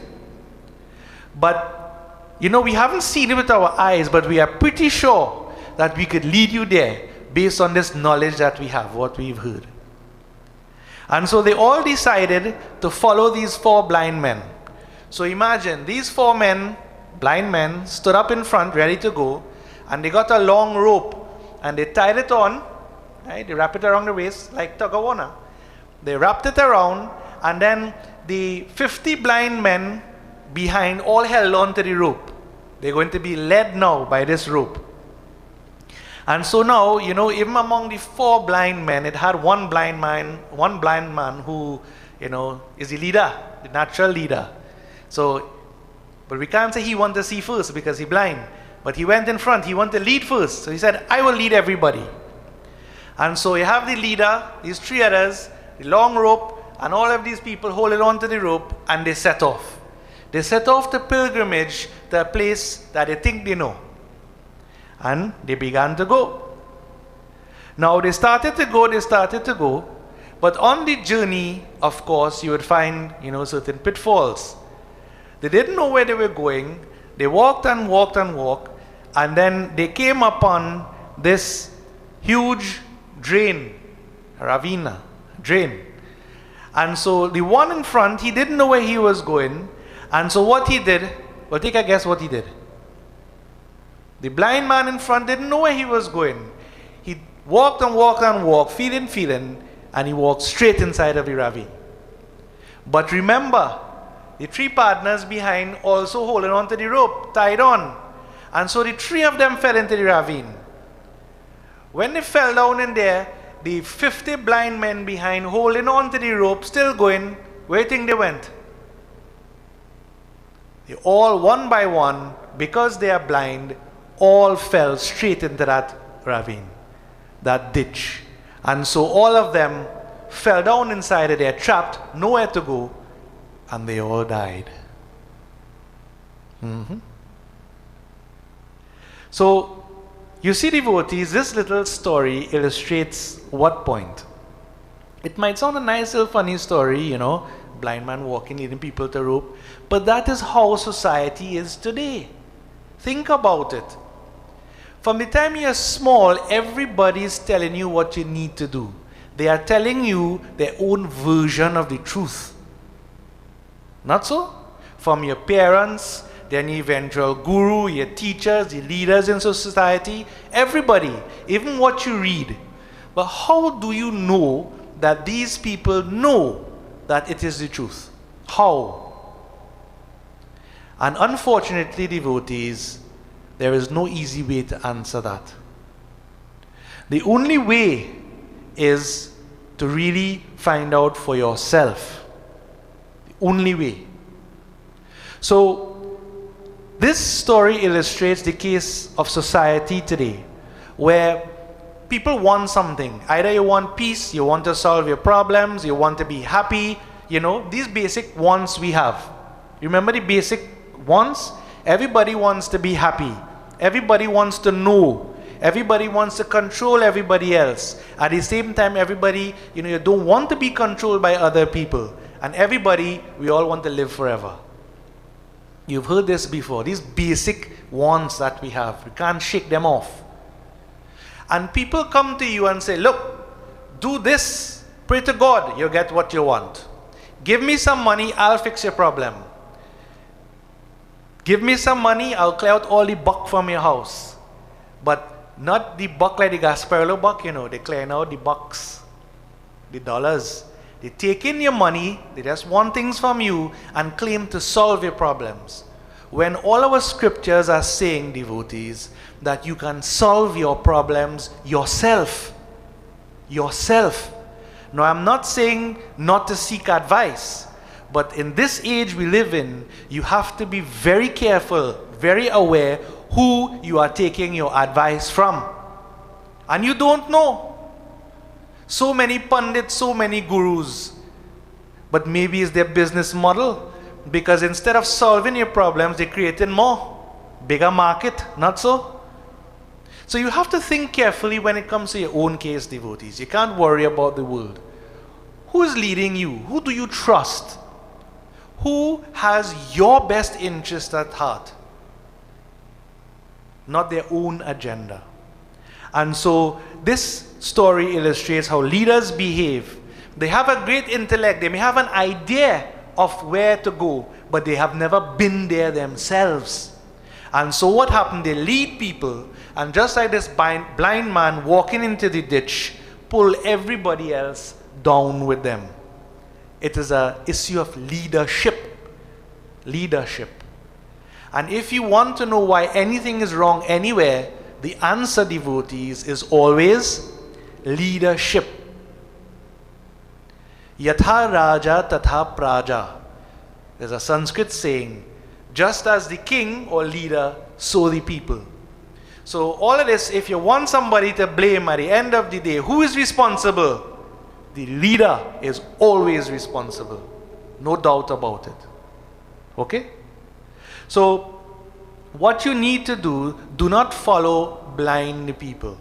But you know, we haven't seen it with our eyes, but we are pretty sure that we could lead you there based on this knowledge that we have, what we've heard. And so they all decided to follow these 4 blind men. So imagine, these 4 men, blind men, stood up in front, ready to go, and they got a long rope, and they tied it on, right? They wrap it around the waist, like tug of war now. They wrapped it around, and then the 50 blind men behind all held on to the rope. They're going to be led now by this rope. And so now, you know, even among the 4 blind men, it had one blind man who, you know, is the leader, the natural leader. So, but we can't say he wanted to see first because he's blind. But he went in front, he wanted to lead first. So he said, I will lead everybody. And so you have the leader, these 3 others, the long rope, and all of these people holding on to the rope, and they set off. They set off the pilgrimage to a place that they think they know. And they began to go. Now they started to go, but on the journey, of course, you would find, you know, certain pitfalls. They didn't know where they were going. They walked and walked and walked, and then they came upon this huge drain, ravina, drain. And so the one in front, he didn't know where he was going. And so what he did, well, take a guess what he did. The blind man in front didn't know where he was going. He walked and walked and walked, feeling, and he walked straight inside of the ravine. But remember, the 3 partners behind also holding on to the rope, tied on. And so the 3 of them fell into the ravine. When they fell down in there, the 50 blind men behind holding on to the rope, still going, where do you think they went? They all, one by one, because they are blind, all fell straight into that ravine, that ditch. And so all of them fell down inside of there, trapped, nowhere to go, and they all died. So, you see, devotees, this little story illustrates what point? It might sound a nice little funny story, you know, blind man walking, leading people to rope, but that is how society is today. Think about it. From the time you're small, everybody is telling you what you need to do. They are telling you their own version of the truth. Not so? From your parents, then your eventual guru, your teachers, the leaders in society, everybody, even what you read. But how do you know that these people know that it is the truth? How? And unfortunately, devotees, there is no easy way to answer that. The only way is to really find out for yourself. The only way. So, this story illustrates the case of society today, where people want something. Either you want peace, you want to solve your problems, you want to be happy, these basic wants we have. You remember the basic wants? Everybody wants to be happy. Everybody wants to know. Everybody wants to control everybody else. At the same time, everybody, you don't want to be controlled by other people. And everybody, we all want to live forever. You've heard this before. These basic wants that we have. We can't shake them off. And people come to you and say, look, do this. Pray to God, you'll get what you want. Give me some money, I'll fix your problem. Give me some money, I'll clear out all the buck from your house. But not the buck like the Gasparilla buck, they're clearing out the bucks, the dollars. They take in your money, they just want things from you and claim to solve your problems. When all our scriptures are saying, devotees, that you can solve your problems yourself. Yourself. Now, I'm not saying not to seek advice. But in this age we live in, you have to be very careful, very aware who you are taking your advice from. And you don't know. So many pundits, so many gurus. But maybe it's their business model. Because instead of solving your problems, they created more. Bigger market, not so? So you have to think carefully when it comes to your own case, devotees. You can't worry about the world. Who is leading you? Who do you trust? Who has your best interest at heart? Not their own agenda. And so this story illustrates how leaders behave. They have a great intellect. They may have an idea of where to go, but they have never been there themselves. And so what happened? They lead people, and just like this blind man walking into the ditch, pull everybody else down with them. It is an issue of leadership. Leadership. And if you want to know why anything is wrong anywhere, the answer, devotees, is always leadership. Yatha Raja Tatha Praja. There's a Sanskrit saying, just as the king or leader, so the people. So all of this, if you want somebody to blame at the end of the day, who is responsible? The leader is always responsible. No doubt about it. Okay? So, what you need to do not follow blind people.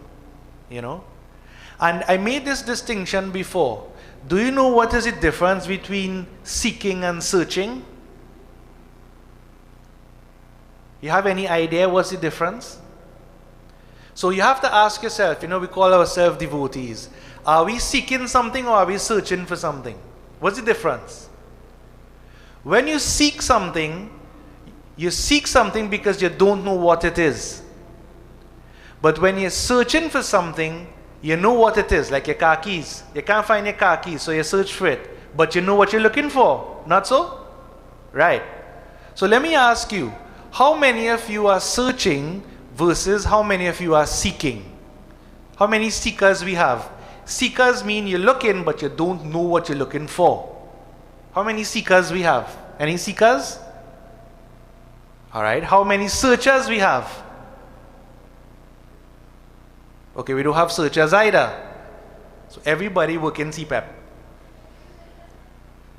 And I made this distinction before. Do you know what is the difference between seeking and searching? You have any idea what's the difference? So you have to ask yourself, we call ourselves devotees. Are we seeking something or are we searching for something? What's the difference? When you seek something because you don't know what it is. But when you're searching for something, you know what it is, like your car keys. You can't find your car keys, so you search for it. But you know what you're looking for, not so? Right. So let me ask you, how many of you are searching versus how many of you are seeking? How many seekers we have? Seekers mean you're looking, but you don't know what you're looking for. How many seekers we have? Any seekers? Alright, how many searchers we have? Okay, we don't have searchers either. So everybody work in CPEP.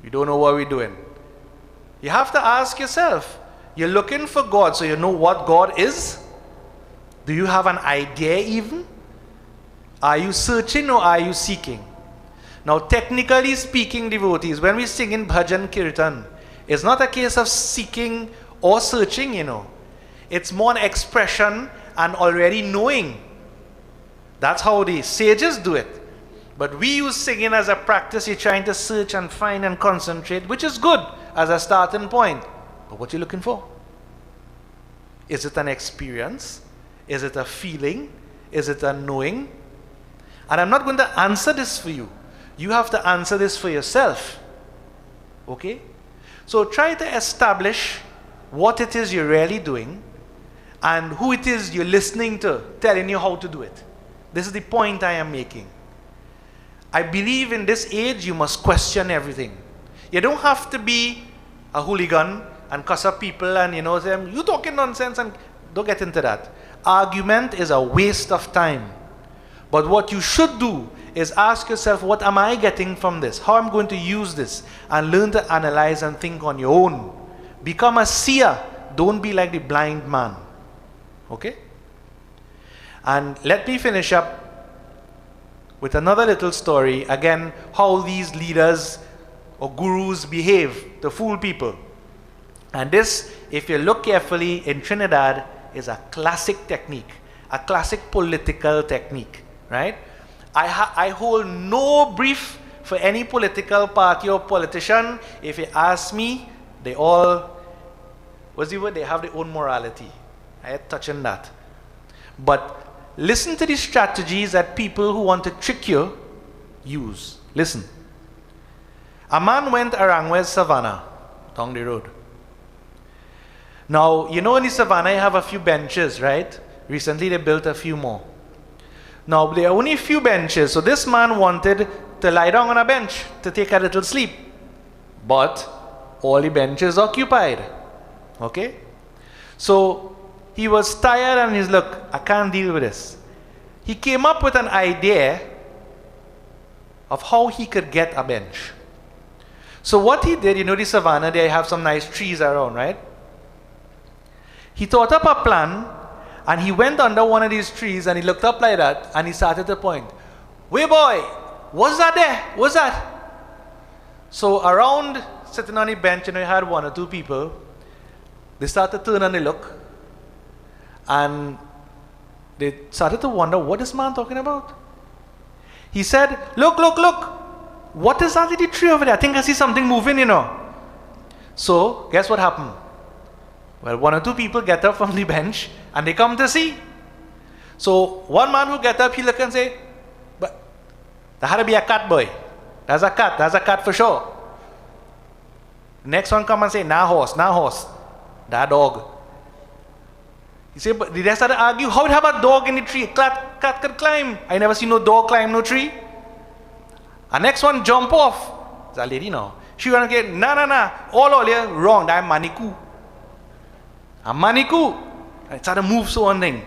We don't know what we're doing. You have to ask yourself, you're looking for God, so you know what God is? Do you have an idea even? Are you searching or are you seeking? Now, technically speaking, devotees, when we sing in bhajan kirtan, it's not a case of seeking or searching, It's more an expression and already knowing. That's how the sages do it. But we use singing as a practice. You're trying to search and find and concentrate, which is good as a starting point. But what are you looking for? Is it an experience? Is it a feeling? Is it a knowing? And I'm not going to answer this for you. You have to answer this for yourself. Okay? So try to establish what it is you're really doing and who it is you're listening to telling you how to do it. This is the point I am making. I believe in this age you must question everything. You don't have to be a hooligan and cuss up people and say, you talking nonsense, and don't get into that. Argument is a waste of time. But what you should do is ask yourself, what am I getting from this? How am I going to use this? And learn to analyze and think on your own. Become a seer. Don't be like the blind man. Okay? And let me finish up with another little story. Again, how these leaders or gurus behave to fool people. And this, if you look carefully, in Trinidad, is a classic technique. A classic political technique. Right? I hold no brief for any political party or politician. If you ask me, they all, what's the word? They have their own morality. I ain't touching that. But listen to the strategies that people who want to trick you use. Listen. A man went around with savannah down the road. Now, in the savannah you have a few benches, right? Recently they built a few more. Now, there are only a few benches, so this man wanted to lie down on a bench to take a little sleep. But all the benches occupied. Okay? So, he was tired and he's, look, I can't deal with this. He came up with an idea of how he could get a bench. So what he did, the savannah, they have some nice trees around, right? He thought up a plan. And he went under one of these trees and he looked up like that and he started to point. Wait, boy, what's that there? What's that? So around, sitting on the bench, you had one or two people. They started to turn and they look. And they started to wonder, what is this man talking about? He said, look. What is that in the tree over there? I think I see something moving, So, guess what happened? Well, one or two people get up from the bench and they come to see. So one man who get up, he look and say, but there had to be a cat, boy. There's a cat for sure. Next one come and say, nah horse. That dog. He say, but the rest started argue, how would have a dog in the tree? Cat could climb. I never see no dog climb no tree. And next one jump off. It's a lady now. She gonna get, nah. All here, wrong. That maniku. A maniku. It's how to move so on thing.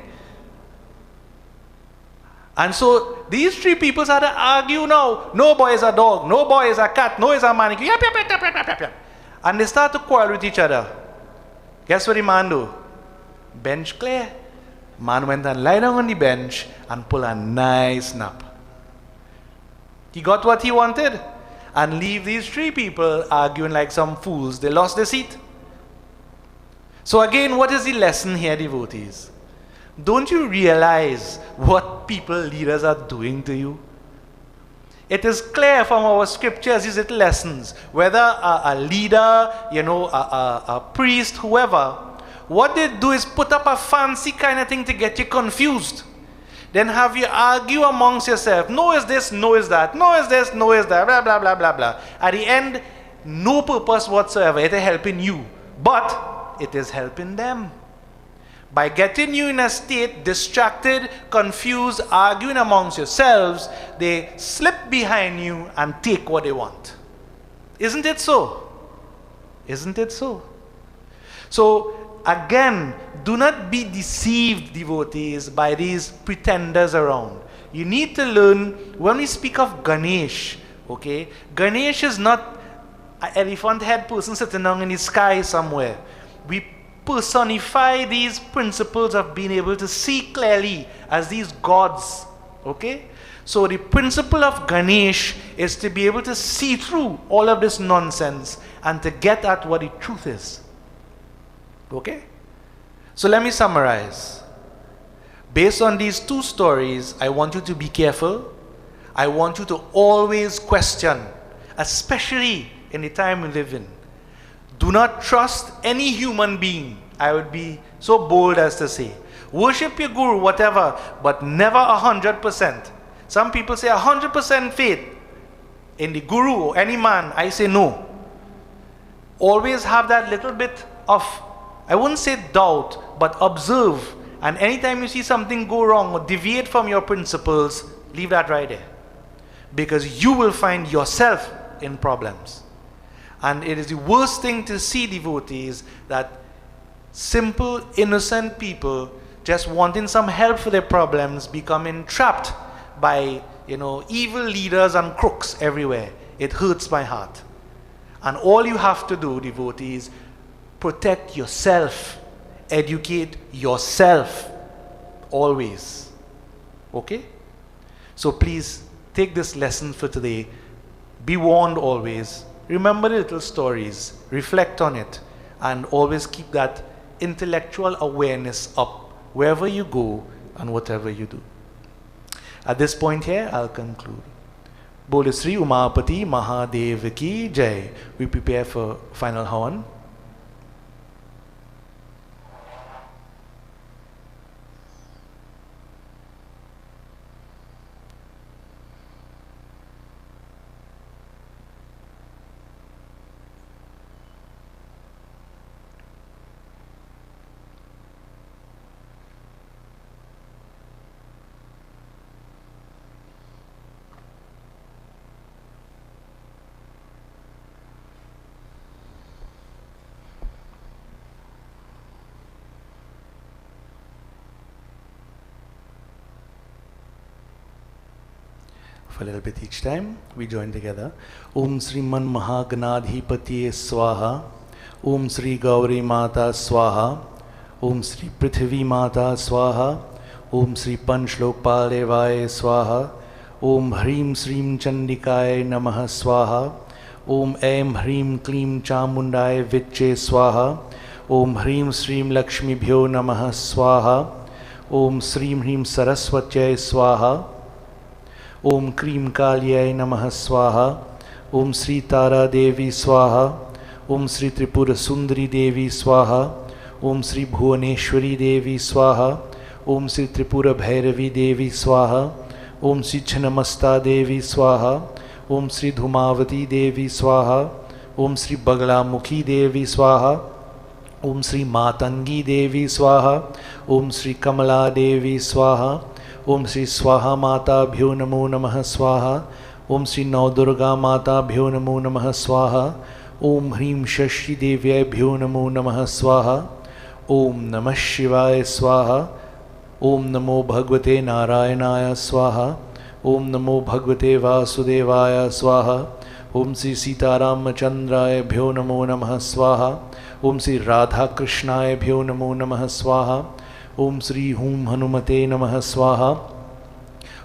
And so these three people started to argue now. No boy is a dog. No boy is a cat. No is a maniku. Yap. And they start to quarrel with each other. Guess what the man do? Bench clear. Man went and lie down on the bench and pull a nice nap. He got what he wanted. And leave these three people arguing like some fools. They lost their seat. So again, what is the lesson here, devotees? Don't you realize what people, leaders are doing to you? It is clear from our scriptures, these little lessons, whether a leader, a priest, whoever, what they do is put up a fancy kind of thing to get you confused. Then have you argue amongst yourself. No is this, no is that. No is this, no is that. Blah, blah, blah, blah, blah. At the end, no purpose whatsoever. It is helping you. But it is helping them. By getting you in a state, distracted, confused, arguing amongst yourselves, they slip behind you and take what they want. Isn't it so? Isn't it so? So, again, do not be deceived, devotees, by these pretenders around. You need to learn, when we speak of Ganesh, okay, Ganesh is not an elephant head person sitting down in the sky somewhere. We personify these principles of being able to see clearly as these gods, okay? So the principle of Ganesh is to be able to see through all of this nonsense and to get at what the truth is, okay? So let me summarize. Based on these two stories, I want you to be careful. I want you to always question, especially in the time we live in. Do not trust any human being. I would be so bold as to say, worship your guru, whatever, but never 100%. Some people say 100% faith in the guru or any man. I say no. Always have that little bit of, I wouldn't say doubt, but observe. And anytime you see something go wrong or deviate from your principles, leave that right there. Because you will find yourself in problems. And it is the worst thing to see, devotees, that simple, innocent people just wanting some help for their problems becoming trapped by, evil leaders and crooks everywhere. It hurts my heart. And all you have to do, devotees, protect yourself, educate yourself, always. Okay? So please take this lesson for today. Be warned always. Remember the little stories, reflect on it, and always keep that intellectual awareness up wherever you go and whatever you do. At this point here, I'll conclude. Bole Sri Umapati Mahadev Ki Jai. We prepare for final havan. For a little bit each time, we join together. Om Sri Man Mahaganadhipatiye Swaha. Om Sri Gauri Mata Swaha. Om Sri Prithvi Mata Swaha. Om Sri Panchlokpalevaya Swaha. Om Hrim Srim Chandikaye Namaha Swaha. Om Aim Hrim Klim Chamundaya Viche Swaha. Om Hrim Srim Lakshmi Bhyo Namaha Swaha. Om Srim Hrim Saraswatyay Swaha. Om Krim Kalyay Namaha Swaha. Om Sri Tara Devi Swaha. Om Sri Tripura Sundari Devi Swaha. Om Sri Bhuvaneshwari Devi Swaha. Om Sri Tripura Bhairavi Devi Swaha. Om Sri Chhanamasta Devi Swaha. Om Sri Dhumavati Devi Swaha. Om Sri Baglamukhi Devi Swaha. Om Sri Matangi Devi Swaha. Om Sri Kamala Devi Swaha. Om Sri Swaha Mata Bhyo Namo Namaha Swaha. Om Sri Naudurga Mata Bhyo Namo Namaha Swaha. Om Hrim Shashi Devyay Bhyo Namo Namaha Swaha. Om Namah Shivaya Swaha. Om Namo Bhagavate Narayanaya Swaha. Om Namo Bhagavate Vasudevaya Swaha. Om Sri Sitaramachandraya Bhyo Namo Namaha Swaha. Om Sri Radha Krishnaya Bhyo Namo Namaha Swaha. Om Sri Hum Hanumate Namaha Swaha.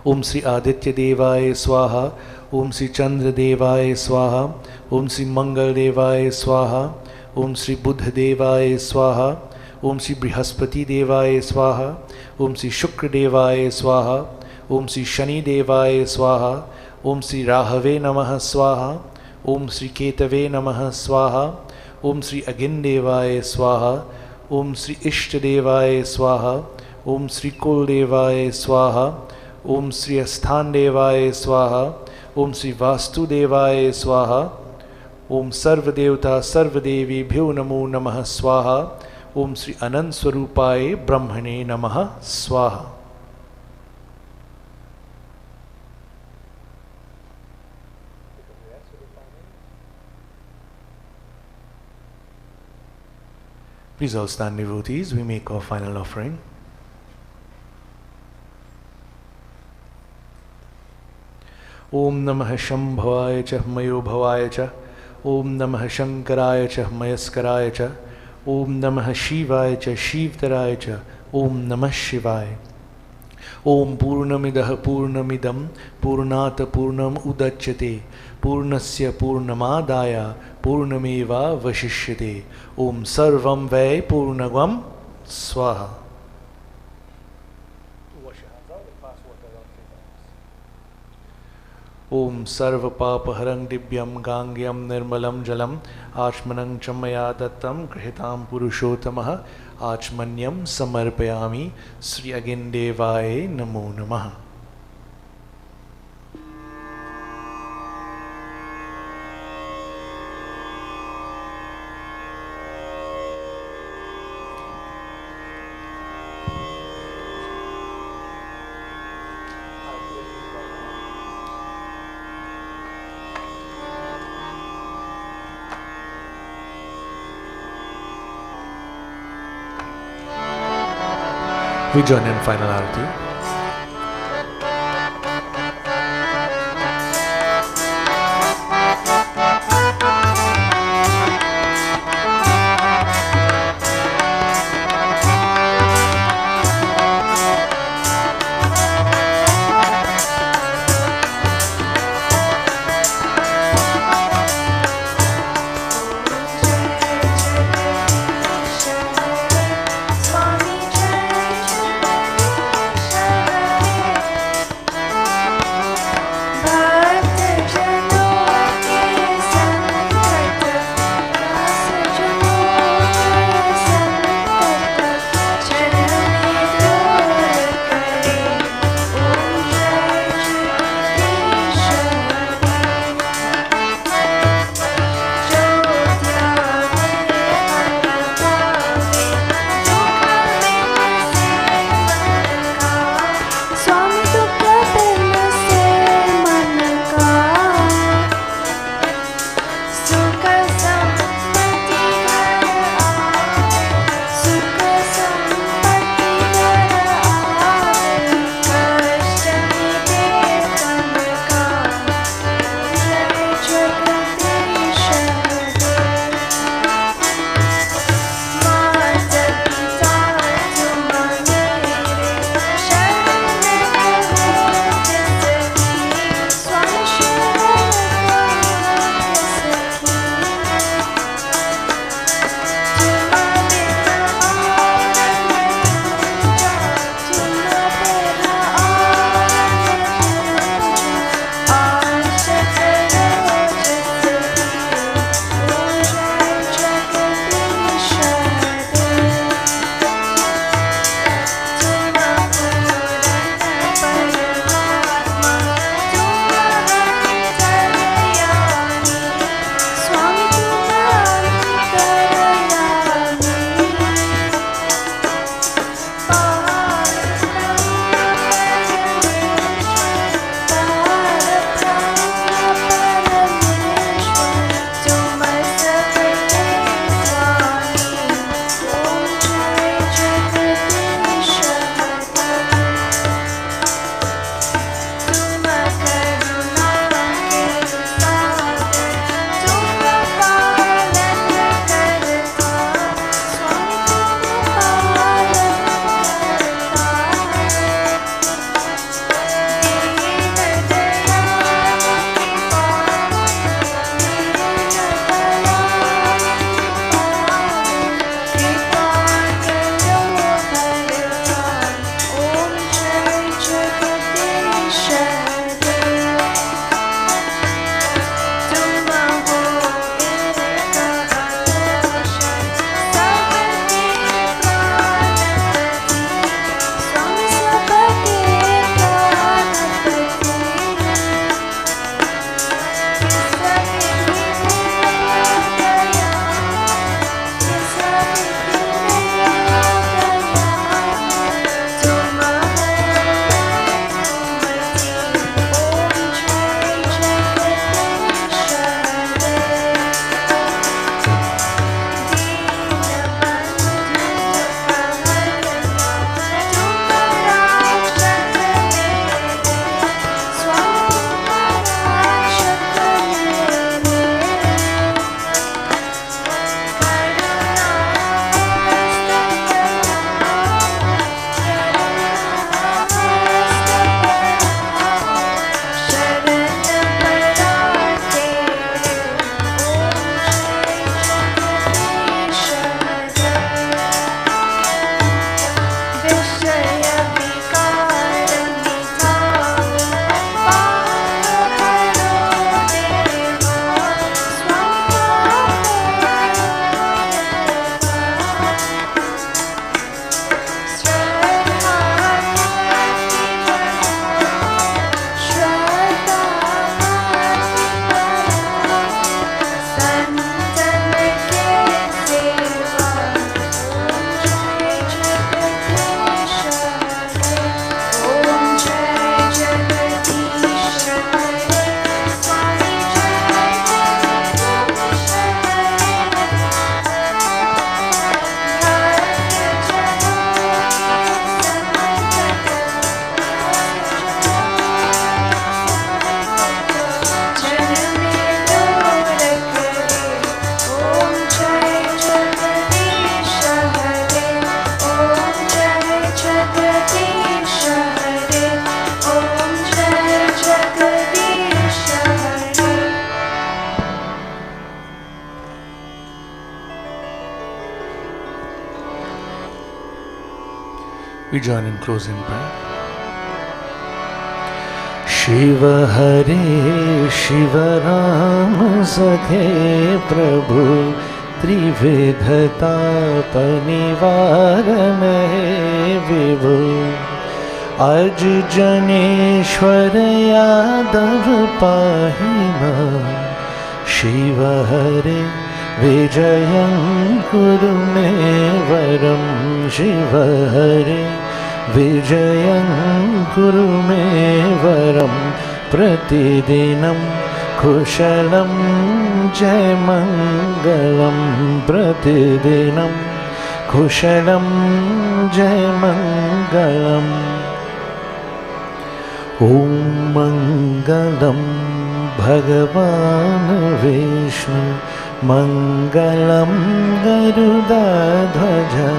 Om Sri Aditya Devaya Swaha. Om Sri Chandra Devaya Swaha. Om Sri Mangal Devaya Swaha. Om Sri Buddha Devaya Swaha. Om Sri Brihaspati Devaya Swaha. Om Sri Shukra Devaya Swaha. Om Sri Shani Devaya Swaha. Om Sri Rahave Namaha Swaha. Om Sri Ketave Namaha Swaha. Om Sri Agindevaya Swaha. Om Sri Ishtadevaya Swaha. Om Sri Kuldevaya Swaha. Om Sri Asthandevaya Swaha. Om Sri Vastudevaya Swaha. Om Sarvadevta Sarvadevi Bhyo Namo Namaha Swaha. Om Sri Anand Swarupaye Brahmane Namaha Swaha. Please all stand, devotees. We make our final offering. Om Namah Shambhavaya Cha Mayo Bhavaya Cha. Om Namah Shankaraya Cha Mayaskaraya Cha. Om Namah Shivaya Cha Shivtaraya Cha. Om Namah Shivaya. Om Purnamidah Purnamidam Purnata Purnam Udachyate. Purnasya Purnamadaya Purnameva Vashishyate. Om Sarvam Vai Purnagam Swaha. ॐ सर्वपापहरं दिव्यं गाङ्ग्यं निर्मलं जलम् आचमनं च मया दत्तं गृहीतां पुरुषोत्तमः आचमन्यं समर्पयामि श्री अगिन्देवाय नमो नमः। We join in final arati. Swami Jai Jai We join in closing prayer. Shiva Hare Shiva Ram Sakhe Prabhu Trividhata Panivaran Hai Vibhu Aj Janeshwar Yadav Pahima Shiva Hare Vijayam Kuru Me Varam Shiva Hare Vijayam Kuru Me Varam Pratidinam Kushalam Jai Mangalam Pratidinam Kushalam Jai Mangalam Om Mangalam Bhagavan Vishnu Mangalam Garuda Dhwaja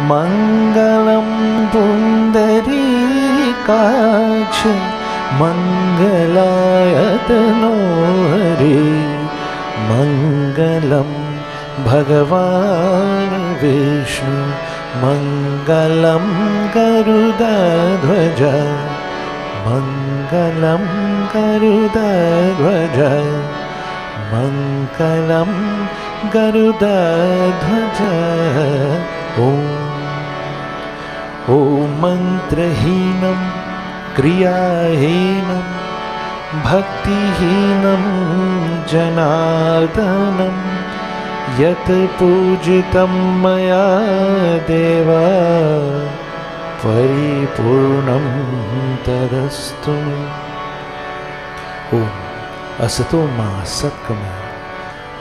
Mangalam Pundarikaksha Mangalayatano Hari Mangalam Bhagavan Vishnu Mangalam Garuda Dhwaja Mangalam Garuda Dhwaja Mangalam Garuda Dhwaja Om Mantrahinam Kriyahinam Bhaktihinam Janardanam Yat Pujitam Maya Deva Paripurnam Tadastu Om Asato Ma Satkamaya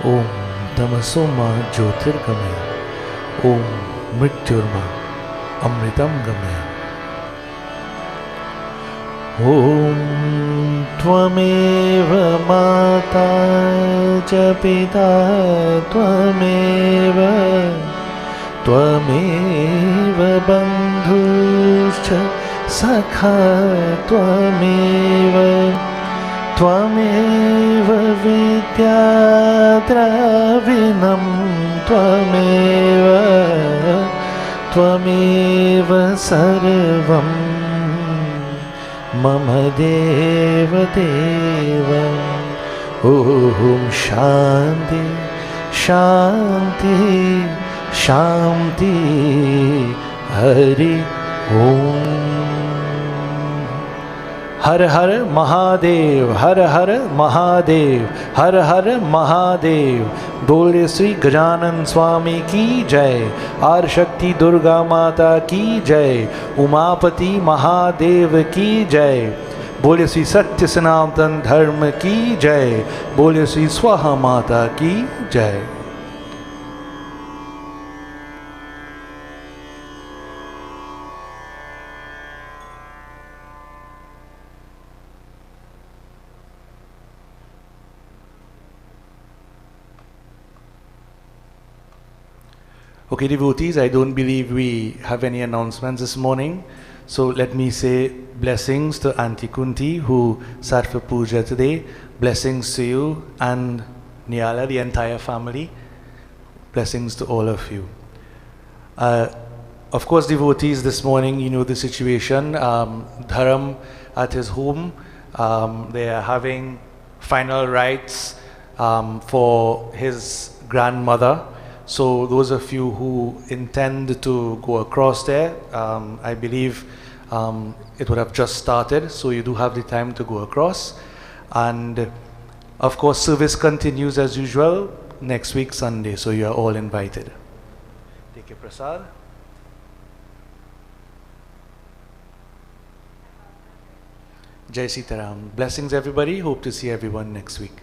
Om Tamaso Ma Jyotirgamaya Om Mrityurma Amritam Gamaya Om Tvameva Mata Cha Pita Tvameva Tvameva Bandhuscha Sakha Tvameva Tvameva Vidya Dravinam Tvameva Tvameva Sarvam Mama Deva Deva Om Shanti Shanti Shanti Hari Om Har Har Mahadev Har Har Mahadev Har Har Mahadev बोले श्री गजानन स्वामी की जय are शक्ति दुर्गा माता की जय उमापति महादेव की जय बोले श्री सत्य सनातन धर्म की जय बोले श्री स्वाहा माता की जय Okay, devotees, I don't believe we have any announcements this morning. So let me say blessings to Auntie Kunti, who sat for puja today. Blessings to you and Niala, the entire family. Blessings to all of you. Of course, devotees, this morning, you know the situation. Dharam at his home, they are having final rites for his grandmother. So those of you who intend to go across there, I believe it would have just started, so you do have the time to go across. And of course, service continues as usual next week Sunday, so you are all invited. Take your prasad. Jai Sitaram. Blessings everybody. Hope to see everyone next week.